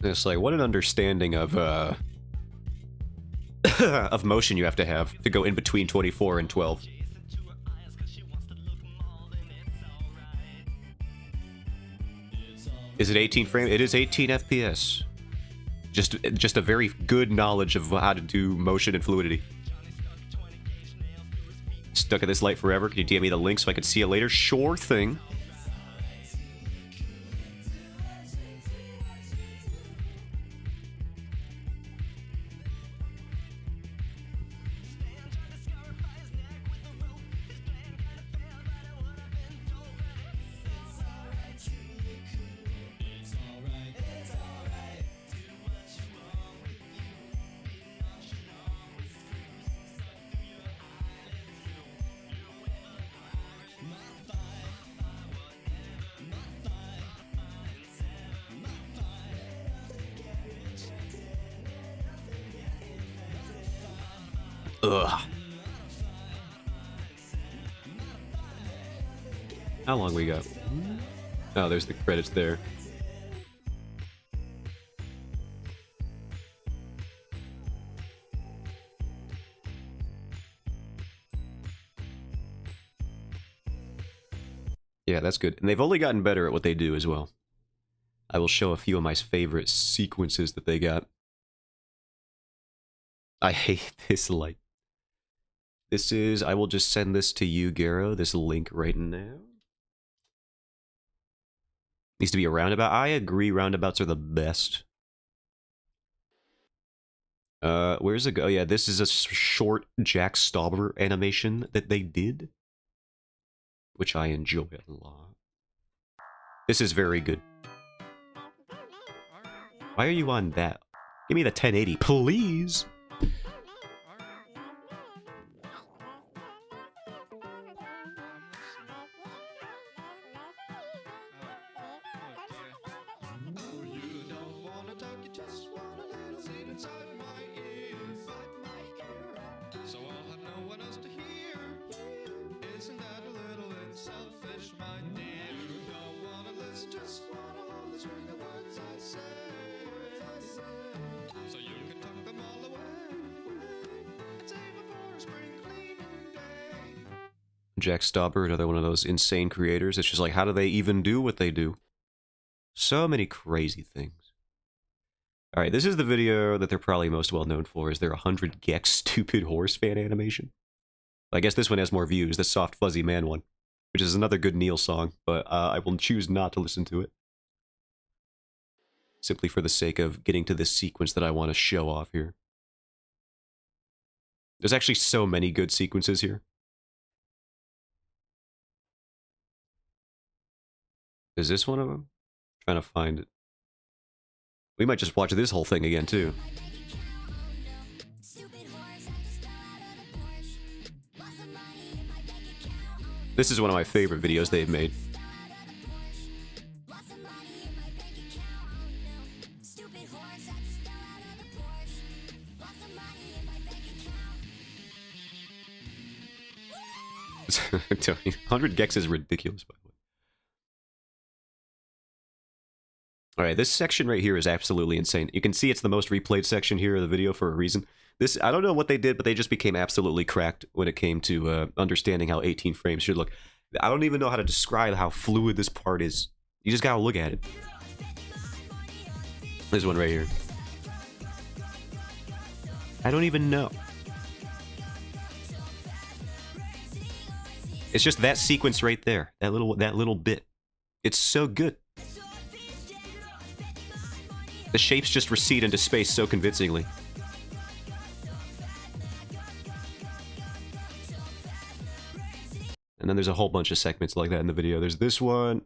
It's like, what an understanding of, of motion you have to go in between 24 and 12. Is it 18 frame? It is 18 FPS. Just a very good knowledge of how to do motion and fluidity. Stuck at this light forever. Can you DM me the link so I can see it later? Sure thing. Ugh. How long we got? Oh, there's the credits there. Yeah, that's good. And they've only gotten better at what they do as well. I will show a few of my favorite sequences that they got. I hate this light. This is, I will just send this to you, Garo, this link right now. Needs to be a roundabout. I agree, roundabouts are the best. Where's it go? Oh, yeah, this is a short Jack Stauber animation that they did, which I enjoy a lot. This is very good. Why are you on that? Give me the 1080, please! Jack Stauber, another one of those insane creators. It's just like, how do they even do what they do? So many crazy things. Alright, this is the video that they're probably most well known for. Is their 100 Gex Stupid Horse fan animation? I guess this one has more views, the Soft Fuzzy Man one, which is another good Neil song, but I will choose not to listen to it. Simply for the sake of getting to this sequence that I want to show off here. There's actually so many good sequences here. Is this one of them? I'm trying to find it. We might just watch this whole thing again, too. This is one of my favorite videos they've made. I'm telling you, 100 Gex is ridiculous, by the way. Alright, this section right here is absolutely insane. You can see it's the most replayed section here of the video for a reason. This, I don't know what they did, but they just became absolutely cracked when it came to understanding how 18 frames should look. I don't even know how to describe how fluid this part is. You just gotta look at it. This one right here. I don't even know. It's just that sequence right there. That little bit. It's so good. The shapes just recede into space so convincingly. And then there's a whole bunch of segments like that in the video. There's this one.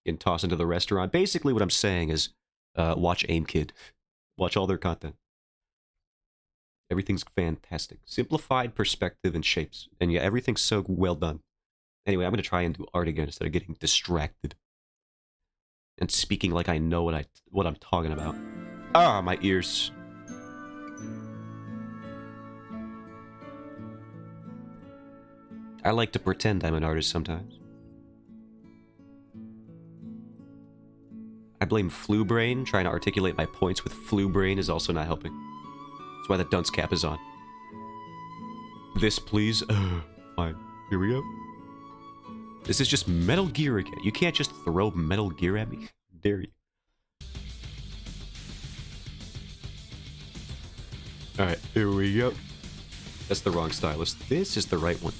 You can toss into the restaurant. Basically what I'm saying is, watch AIM Kid. Watch all their content. Everything's fantastic. Simplified perspective and shapes. And yeah, everything's so well done. Anyway, I'm going to try and do art again instead of getting distracted. And speaking like I know what I'm talking about. Ah, my ears. I like to pretend I'm an artist sometimes. I blame flu brain. Trying to articulate my points with flu brain is also not helping. That's why the dunce cap is on. This, please. Fine. Here we go. This is just Metal Gear again. You can't just throw Metal Gear at me. Dare you. Alright, here we go. That's the wrong stylus. This is the right one.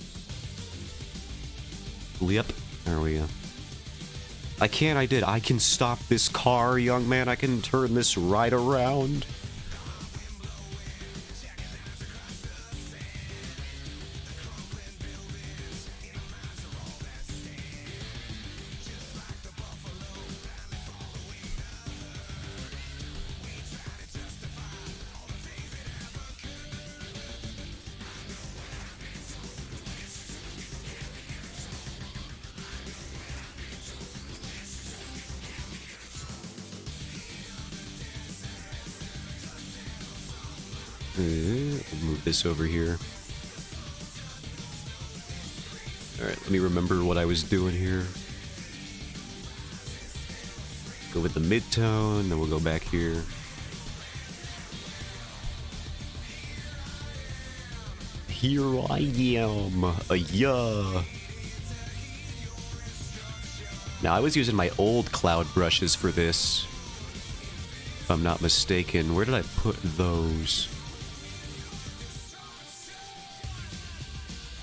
Yep. There we go. I did. I can stop this car, young man. I can turn this right around. We'll move this over here. Alright, let me remember what I was doing here. Go with the mid-tone, then we'll go back here. Here I am! Yeah! Now, I was using my old cloud brushes for this. If I'm not mistaken. Where did I put those?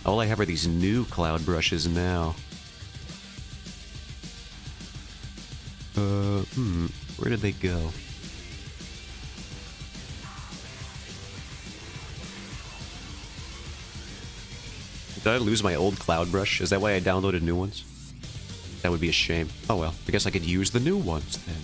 All I have are these new cloud brushes now. Where did they go? Did I lose my old cloud brush? Is that why I downloaded new ones? That would be a shame. Oh well, I guess I could use the new ones then.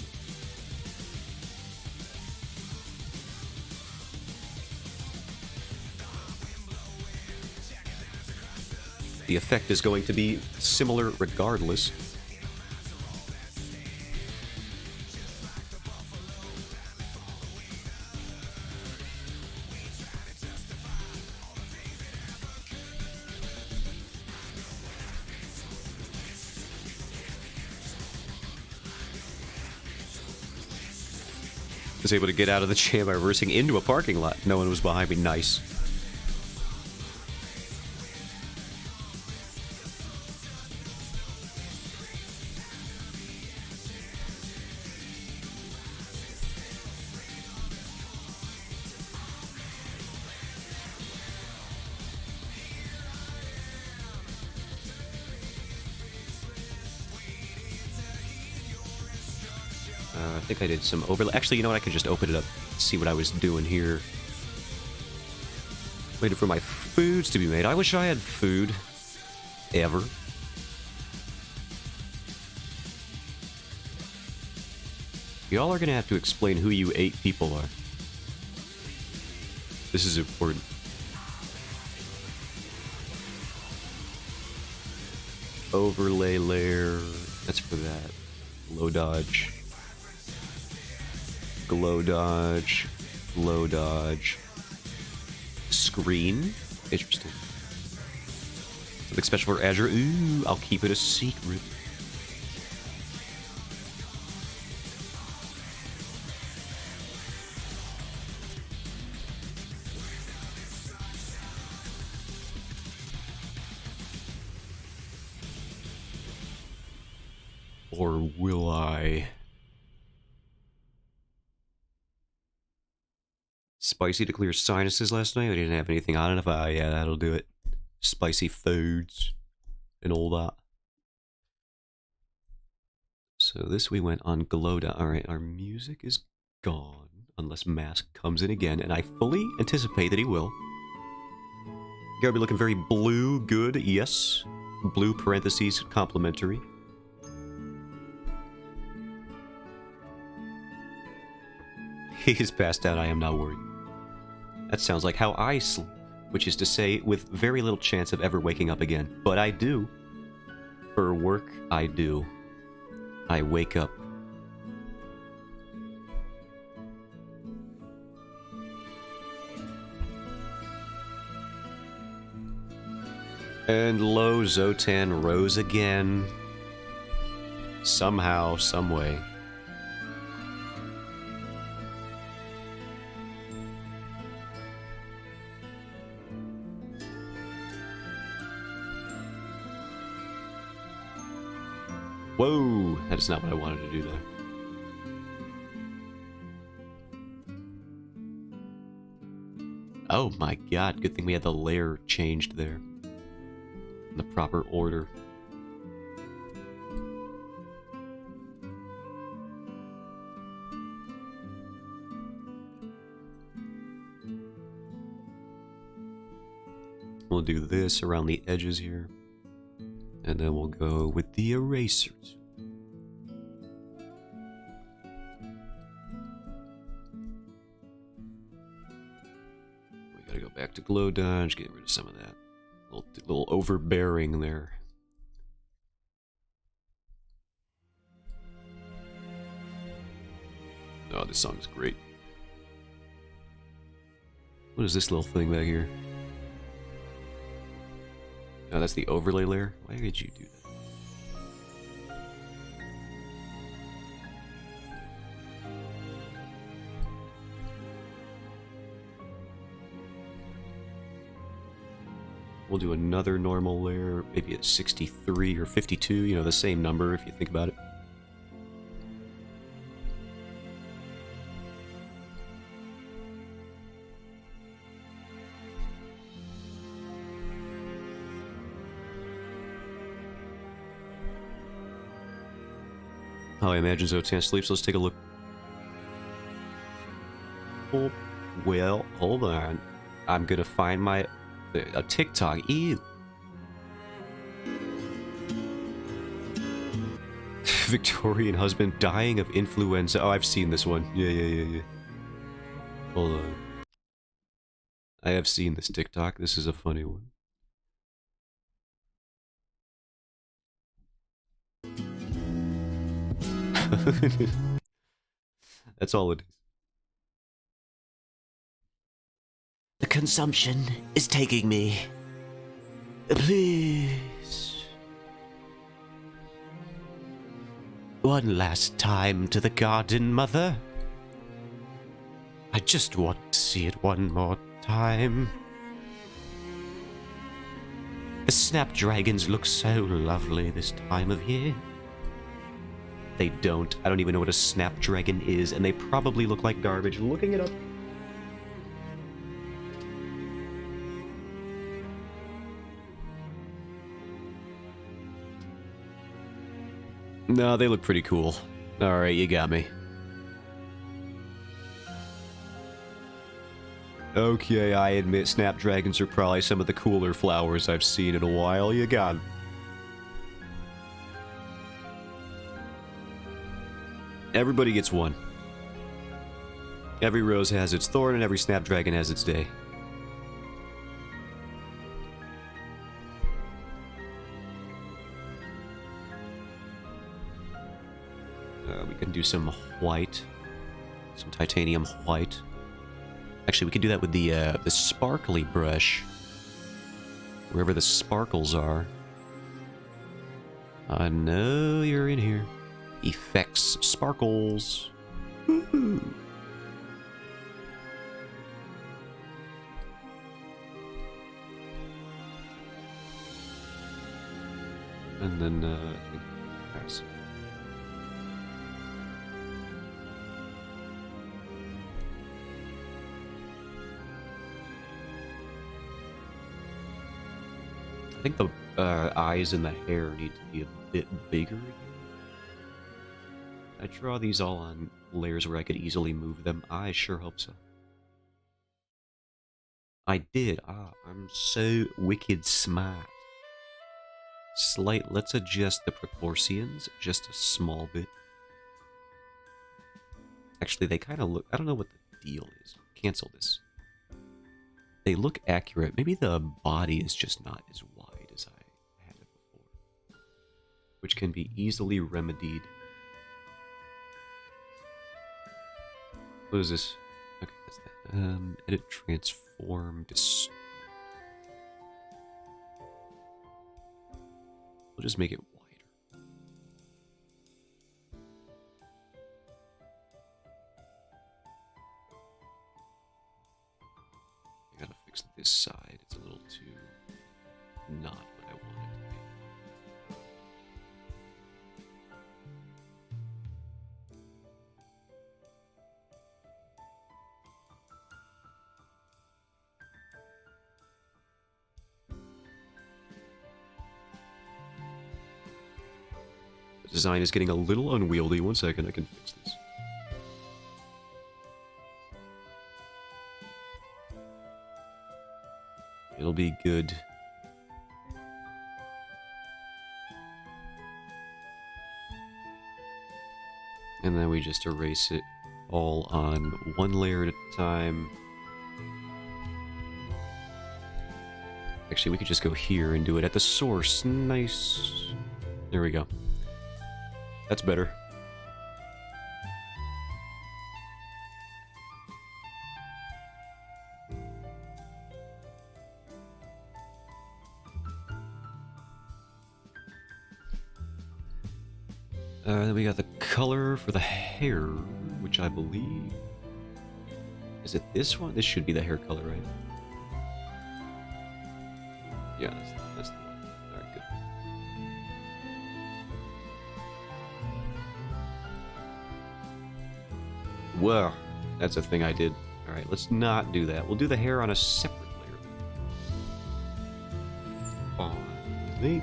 The effect is going to be similar regardless. I was able to get out of the jam by reversing into a parking lot. No one was behind me. Nice. I think I did some overlay. Actually, you know what? I could just open it up, see what I was doing here. Waiting for my foods to be made. I wish I had food. Ever. Y'all are gonna have to explain who you 8 people are. This is important. Overlay layer. That's for that. Low dodge. Glow dodge. Low dodge. Screen. Interesting. Something special for Azure. Ooh, I'll keep it a secret. Or will I? Spicy to clear sinuses last night. I didn't have anything hot enough. Yeah, that'll do it. Spicy foods and all that. So this we went on Gloda. Alright, our music is gone. Unless Mask comes in again. And I fully anticipate that he will. You gotta be looking very blue. Good. Yes. Blue parentheses complimentary. He's passed out. I am not worried. That sounds like how I sleep, which is to say, with very little chance of ever waking up again. But I do. For work, I do. I wake up. And lo, Zotan rose again. Somehow, someway. Whoa! That is not what I wanted to do there. Oh my god, good thing we had the layer changed there. In the proper order. We'll do this around the edges here. And then we'll go with the erasers. We gotta go back to glow dodge, get rid of some of that. Little overbearing there. Oh, this song is great. What is this little thing back here? Oh, that's the overlay layer? Why did you do that? We'll do another normal layer, maybe at 63 or 52, you know, the same number if you think about it. Oh, I imagine Zotan sleeps. Let's take a look. Oh, well, hold on. I'm gonna find a TikTok. Ew. Victorian husband dying of influenza. Oh, I've seen this one. Yeah. Hold on. I have seen this TikTok. This is a funny one. That's all it is. The consumption is taking me. Please. One last time to the garden, Mother. I just want to see it one more time. The snapdragons look so lovely this time of year. They don't. I don't even know what a snapdragon is, and they probably look like garbage. Looking it up. No, they look pretty cool. Alright, you got me. Okay, I admit snapdragons are probably some of the cooler flowers I've seen in a while. You got me. Everybody gets one. Every rose has its thorn, and every snapdragon has its day. We can do some white. Some titanium white. Actually, we could do that with the sparkly brush. Wherever the sparkles are. I know you're in here. Effects, sparkles. Woohoo! And then, comparison. I think the eyes and the hair need to be a bit bigger. I draw these all on layers where I could easily move them. I sure hope so. I did. Ah, I'm so wicked smart. Let's adjust the proportions just a small bit. Actually, they kind of look... I don't know what the deal is. Cancel this. They look accurate. Maybe the body is just not as wide as I had it before. Which can be easily remedied. What is this? Okay, that's that. Edit, transform, distort. We'll just make it wider. I gotta fix this side. It's a little too not what I want it to be. The design is getting a little unwieldy. One second, I can fix this. It'll be good. And then we just erase it all on one layer at a time. Actually, we could just go here and do it at the source. Nice. There we go. That's better. Then we got the color for the hair, which I believe... Is it this one? This should be the hair color, right? Yeah, that's the one. Alright, good. Whoa, that's a thing I did. Alright, let's not do that. We'll do the hair on a separate layer. Fine. Neat.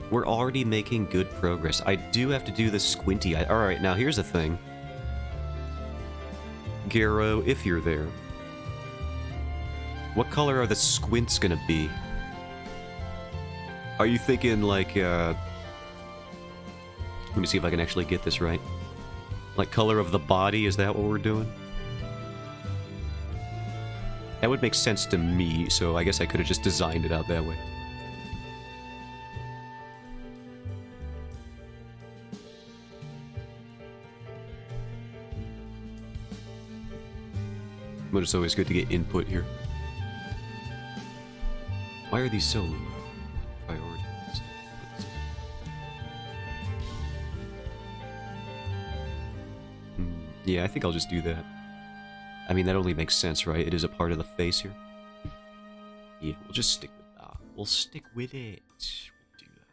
We're already making good progress. I do have to do the squinty eye. Alright, now here's the thing. Garo, if you're there, what color are the squints gonna be? Are you thinking like, let me see if I can actually get this right. Like color of the body, is that what we're doing? That would make sense to me, so I guess I could have just designed it out that way. But it's always good to get input here. Why are these so prioritized? Yeah, I think I'll just do that. I mean, that only makes sense, right? It is a part of the face here. Yeah, we'll just stick with that. We'll stick with it. We'll do that.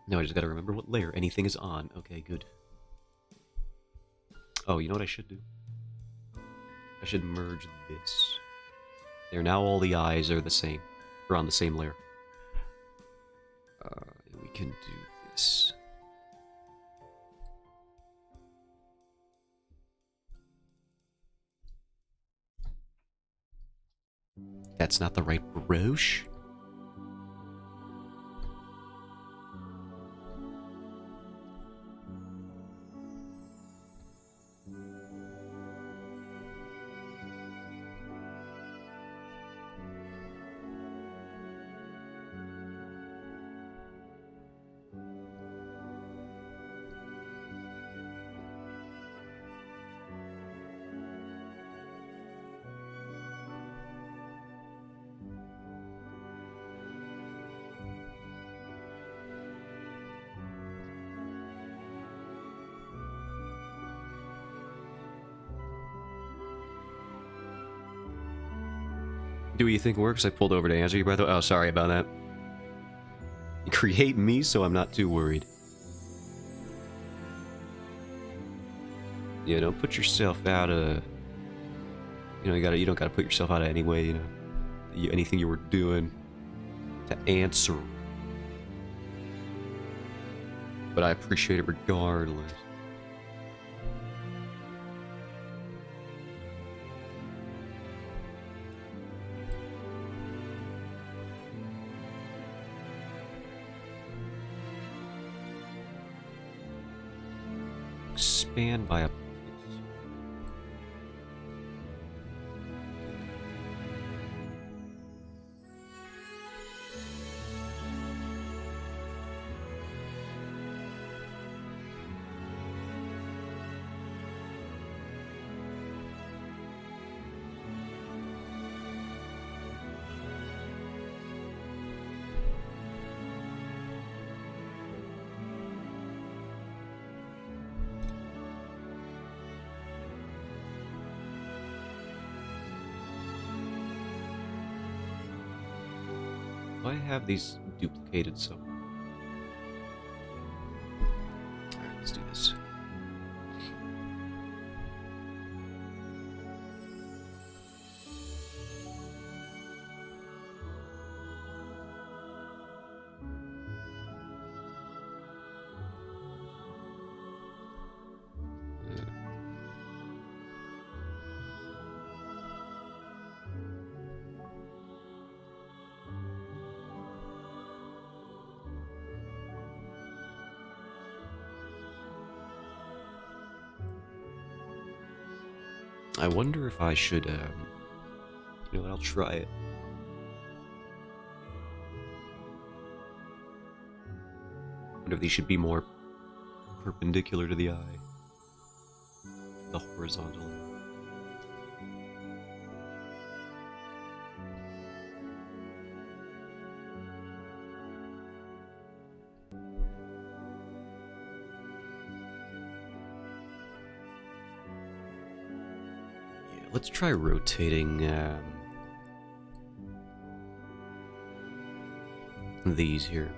No, I just gotta remember what layer anything is on. Okay, good. Oh, you know what I should do? I should merge this. There, now all the eyes are the same. Or on the same layer. We can do this. That's not the right brush. Do what you think works? I pulled over to answer you, by the way. Oh, sorry about that. You create me, so I'm not too worried. You know, put yourself out of... You know, you don't gotta put yourself out of any way, you know. Anything you were doing to answer. But I appreciate it regardless. Expand by a... I have these duplicated somewhere. Alright, let's do this. I wonder if I should, you know what, I'll try it. I wonder if these should be more perpendicular to the eye. The horizontal. Let's try rotating these here.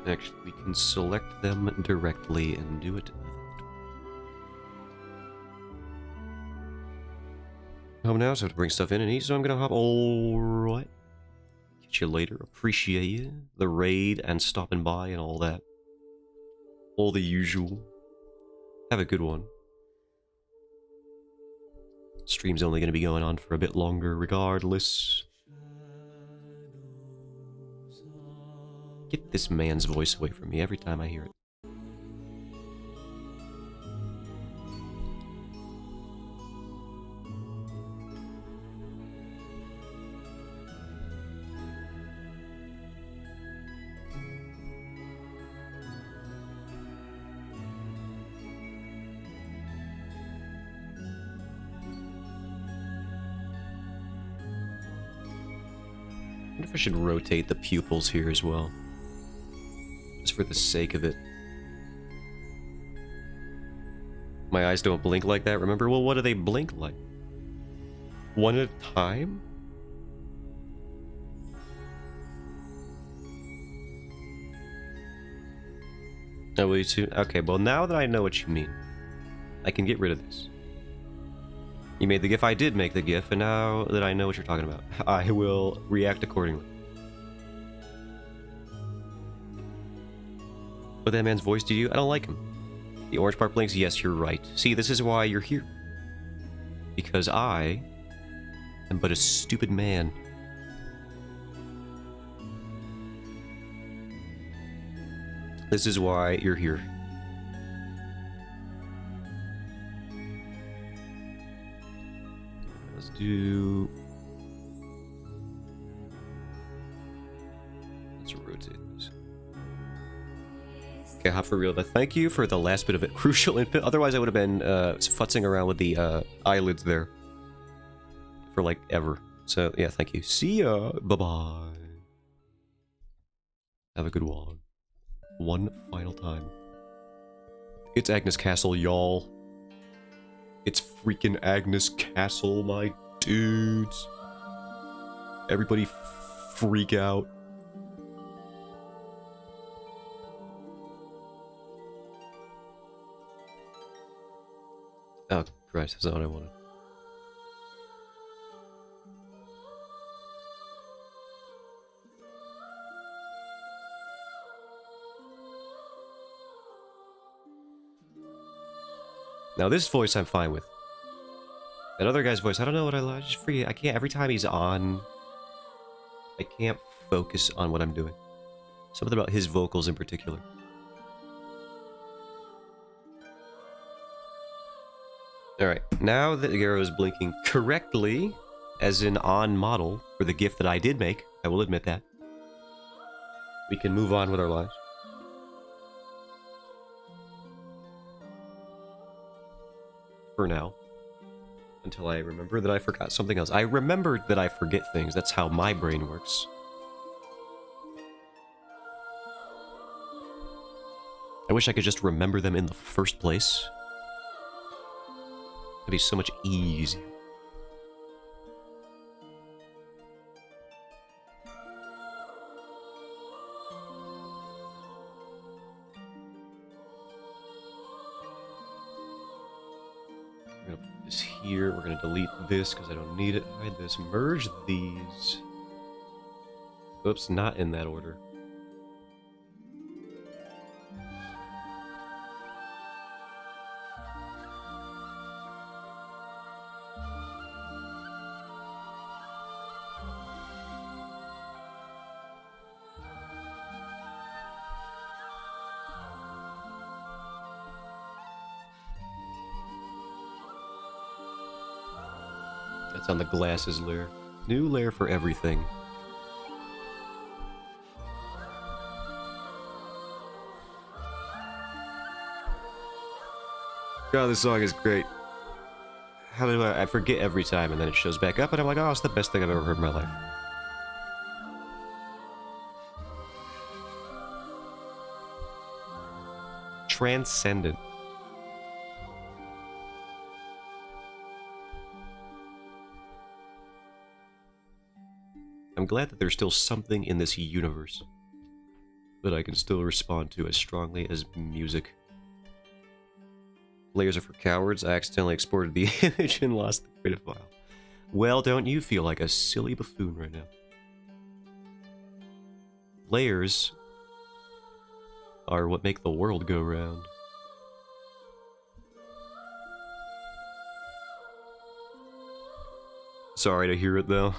Actually, we can select them directly and do it. Home now, so I have to bring stuff in and eat, so I'm gonna hop. Alright. Catch you later. Appreciate you. The raid and stopping by and all that. All the usual. Have a good one. Stream's only going to be going on for a bit longer regardless. Get this man's voice away from me every time I hear it. I wonder if I should rotate the pupils here as well. Just for the sake of it. My eyes don't blink like that, remember? Well, what do they blink like? One at a time? Oh, will you too? Okay, well now that I know what you mean, I can get rid of this. You made the GIF, I did make the GIF, and now that I know what you're talking about, I will react accordingly. But that man's voice to you? I don't like him. The orange part blinks? Yes, you're right. See, this is why you're here. Because I am but a stupid man. This is why you're here. Let's do... Let's rotate this. Okay, hop for real. But thank you for the last bit of it. Crucial input. Otherwise, I would have been futzing around with the eyelids there for like ever. So yeah, thank you. See ya. Bye-bye. Have a good one. One final time. It's Agnes Castle, y'all. It's freaking Agnes Castle, my dudes. Everybody freak out. Oh, Christ, that's not what I wanted. Now this voice I'm fine with. That other guy's voice, I don't know what I just forget. I can't, every time he's on, I can't focus on what I'm doing. Something about his vocals in particular. Alright, now that the arrow is blinking correctly, as in on model, for the GIF that I did make, I will admit that, we can move on with our lives. For now. Until I remember that I forgot something else. I remembered that I forget things. That's how my brain works. I wish I could just remember them in the first place. It'd be so much easier. We're gonna put this here. We're gonna delete this because I don't need it. Hide this. Merge these. Oops, not in that order. That's on the glasses layer. New layer for everything. God, this song is great. How do I forget every time, and then it shows back up, and I'm like, oh, it's the best thing I've ever heard in my life. Transcendent. I'm glad that there's still something in this universe that I can still respond to as strongly as music. Layers are for cowards. I accidentally exported the image and lost the creative file. Well, don't you feel like a silly buffoon right now? Layers are what make the world go round. Sorry to hear it, though.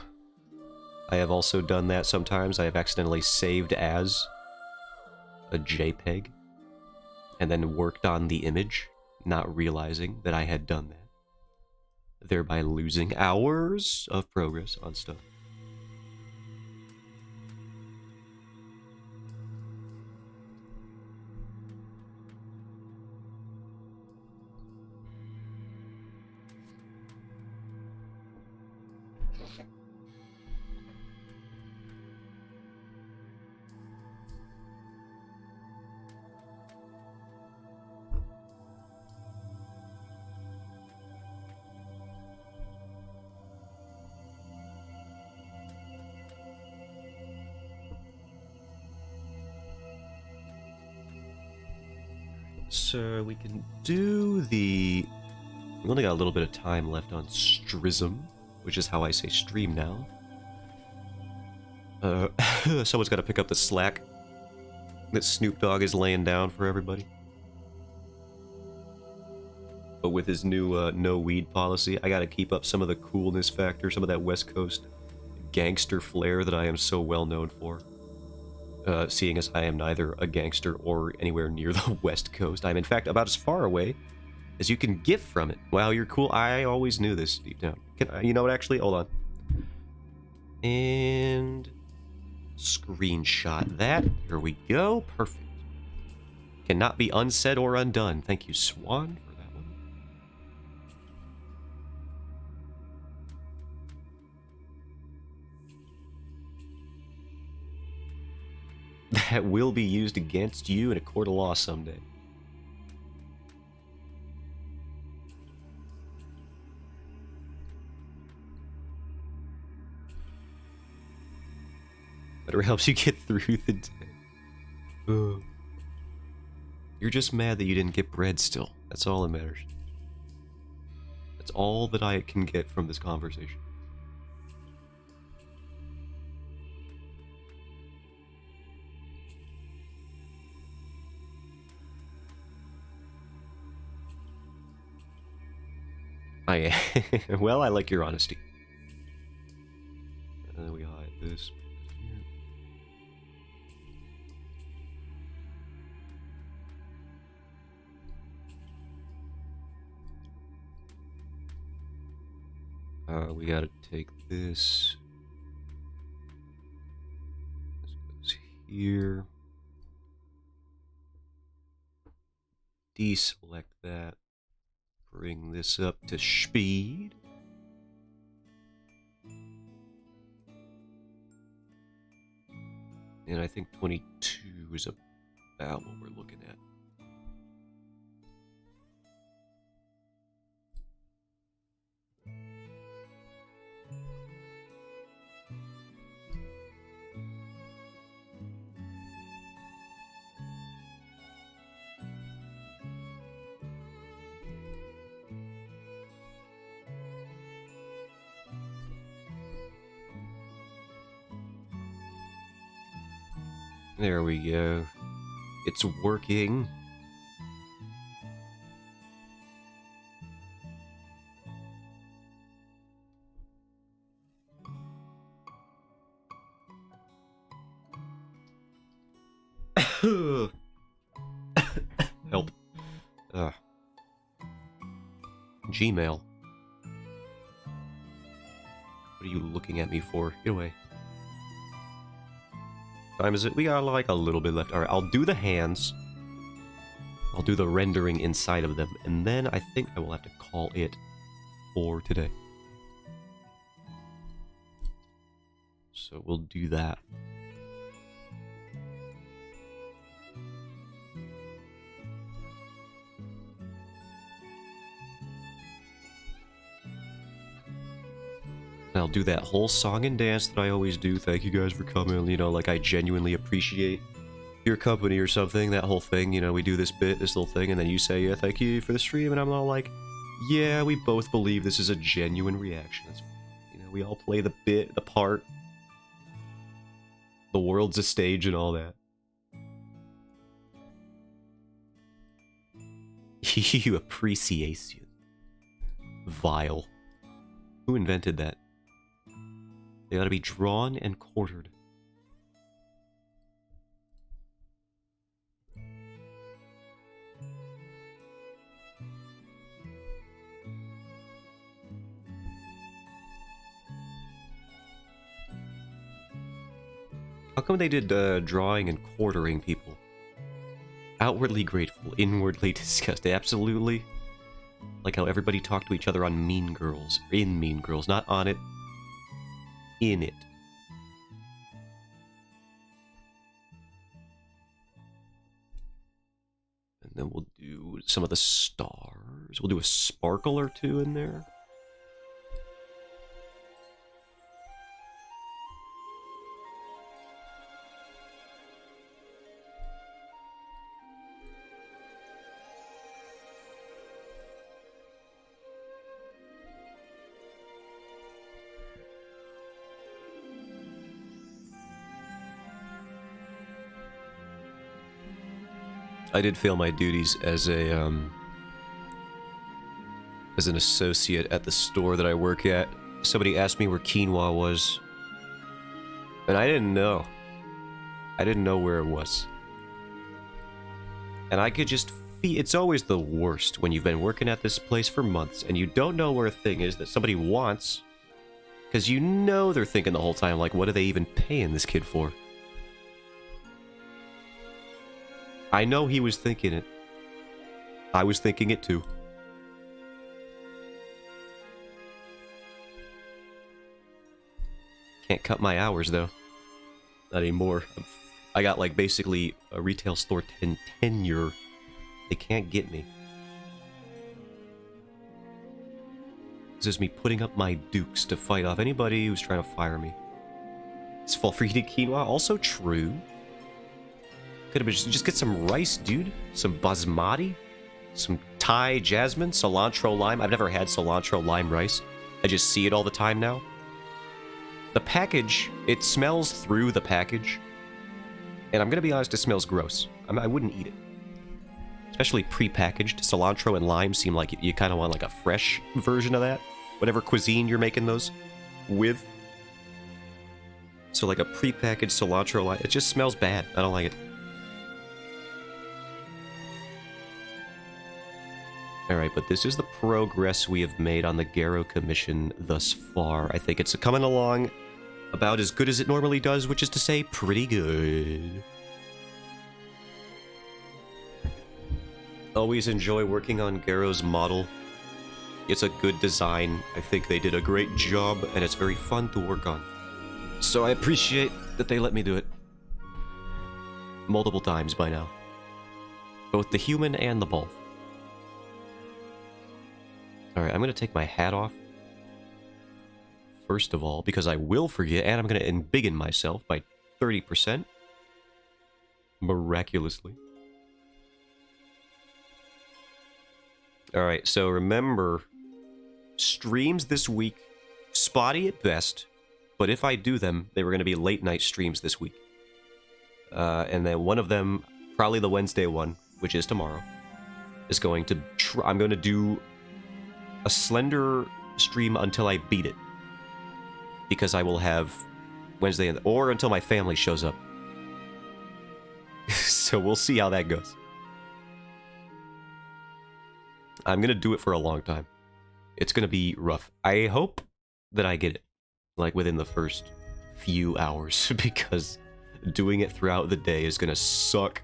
I have also done that sometimes. I have accidentally saved as a JPEG and then worked on the image, not realizing that I had done that, thereby losing hours of progress on stuff. So we can do the... We only got a little bit of time left on Strism, which is how I say stream now. Someone's got to pick up the slack that Snoop Dogg is laying down for everybody. But with his new no weed policy, I got to keep up some of the coolness factor, some of that West Coast gangster flair that I am so well known for. Seeing as I am neither a gangster or anywhere near the West Coast. I'm in fact about as far away as you can get from it. Wow, you're cool. I always knew this deep down. You know what, actually? Hold on. And... screenshot that. Here we go. Perfect. Cannot be unsaid or undone. Thank you, Swan, for that one. That will be used against you in a court of law someday. Better helps you get through the day. Ugh. You're just mad that you didn't get bread still. That's all that matters. That's all that I can get from this conversation. Well, I like your honesty. And then we hide this. We gotta take this. This goes here. Deselect that. Bring this up to speed. And I think 22 is about what we're looking at. There we go. It's working. Help. Gmail. What are you looking at me for? Get away. Time is it? We got like a little bit left. Alright, I'll do the hands. I'll do the rendering inside of them. And then I think I will have to call it for today. So we'll do that. I'll do that whole song and dance that I always do. Thank you guys for coming. You know, like I genuinely appreciate your company or something. That whole thing, you know, we do this bit, this little thing, and then you say, yeah, thank you for the stream, and I'm all like, yeah, we both believe this is a genuine reaction. That's, you know, we all play the bit, the part. The world's a stage and all that. You appreciation. Vile. Who invented that? They ought to be drawn and quartered. How come they did drawing and quartering people? Outwardly grateful, inwardly disgusted. Absolutely. Like how everybody talked to each other on Mean Girls. In Mean Girls. Not on it. In it. And then we'll do some of the stars. We'll do a sparkle or two in there. I did fail my duties as a, as an associate at the store that I work at. Somebody asked me where quinoa was. And I didn't know. I didn't know where it was. And I could just feel... It's always the worst when you've been working at this place for months and you don't know where a thing is that somebody wants. Because you know they're thinking the whole time, like, what are they even paying this kid for? I know he was thinking it. I was thinking it too. Can't cut my hours though. Not anymore. I got like basically a retail store tenure. They can't get me. This is me putting up my dukes to fight off anybody who's trying to fire me. It's fall for eating quinoa. Also true. Could have been just get some rice, dude. Some basmati. Some Thai jasmine. Cilantro lime. I've never had cilantro lime rice. I just see it all the time now. The package, it smells through the package. And I'm gonna be honest, it smells gross. I wouldn't eat it. Especially pre-packaged. Cilantro and lime seem like you kind of want like a fresh version of that. Whatever cuisine you're making those with. So like a pre-packaged cilantro lime. It just smells bad. I don't like it. Alright, but this is the progress we have made on the Garrow Commission thus far. I think it's coming along about as good as it normally does, which is to say, pretty good. Always enjoy working on Garrow's model. It's a good design. I think they did a great job, and it's very fun to work on. So I appreciate that they let me do it. Multiple times by now. Both the human and the ball. Alright, I'm going to take my hat off. First of all, because I will forget, and I'm going to embiggen myself by 30%. Miraculously. Alright, so remember, streams this week, spotty at best, but if I do them, they were going to be late night streams this week. And then one of them, probably the Wednesday one, which is tomorrow, is going to I'm going to do a Slender stream until I beat it. Because I will have Wednesday, or until my family shows up. So we'll see how that goes. I'm going to do it for a long time. It's going to be rough. I hope that I get it. like within the first few hours, because doing it throughout the day is gonna suck.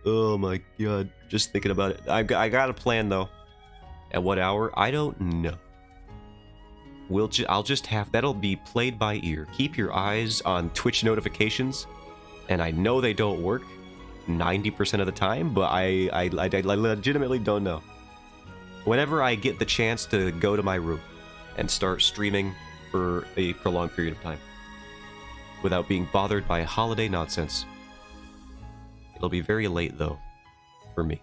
Oh my god, just thinking about it. I got a plan though. At what hour? I don't know. I'll just have that'll be played by ear. Keep your eyes on Twitch notifications, and I know they don't work 90% of the time, but I legitimately don't know. Whenever I get the chance to go to my room and start streaming for a prolonged period of time without being bothered by holiday nonsense. It'll be very late though for me.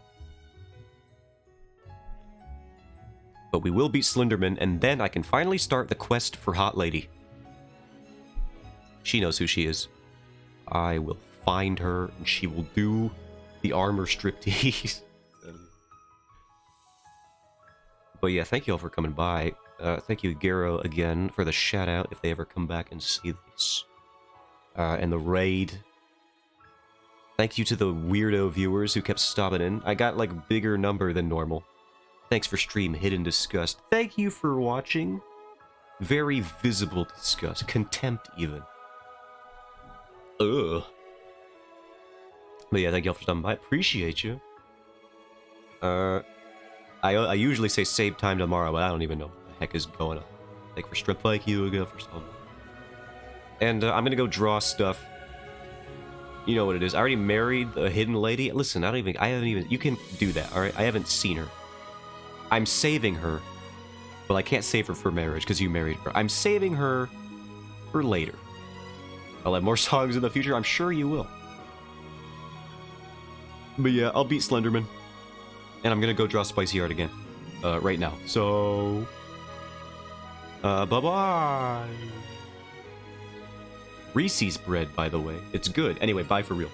But we will beat Slenderman, and then I can finally start the quest for Hot Lady. She knows who she is. I will find her, and she will do the armor striptease. But yeah, thank you all for coming by. Thank you, Garo, again, for the shout-out, if they ever come back and see this. And the raid. Thank you to the weirdo viewers who kept stopping in. I got, like, bigger number than normal. Thanks for stream, Hidden Disgust. Thank you for watching. Very visible disgust. Contempt, even. Ugh. But yeah, thank y'all for stopping by. Appreciate you. I usually say save time tomorrow, but I don't even know what the heck is going on. Like for Strip Like You, go for some. And I'm gonna go draw stuff. You know what it is. I already married a hidden lady. Listen, I haven't even, you can do that, alright? I haven't seen her. I'm saving her. Well, I can't save her for marriage because you married her. I'm saving her for later. I'll have more songs in the future. I'm sure you will. But yeah, I'll beat Slenderman. And I'm gonna go draw Spicy Art again. Right now. So... bye-bye! Reese's bread, by the way. It's good. Anyway, bye for real.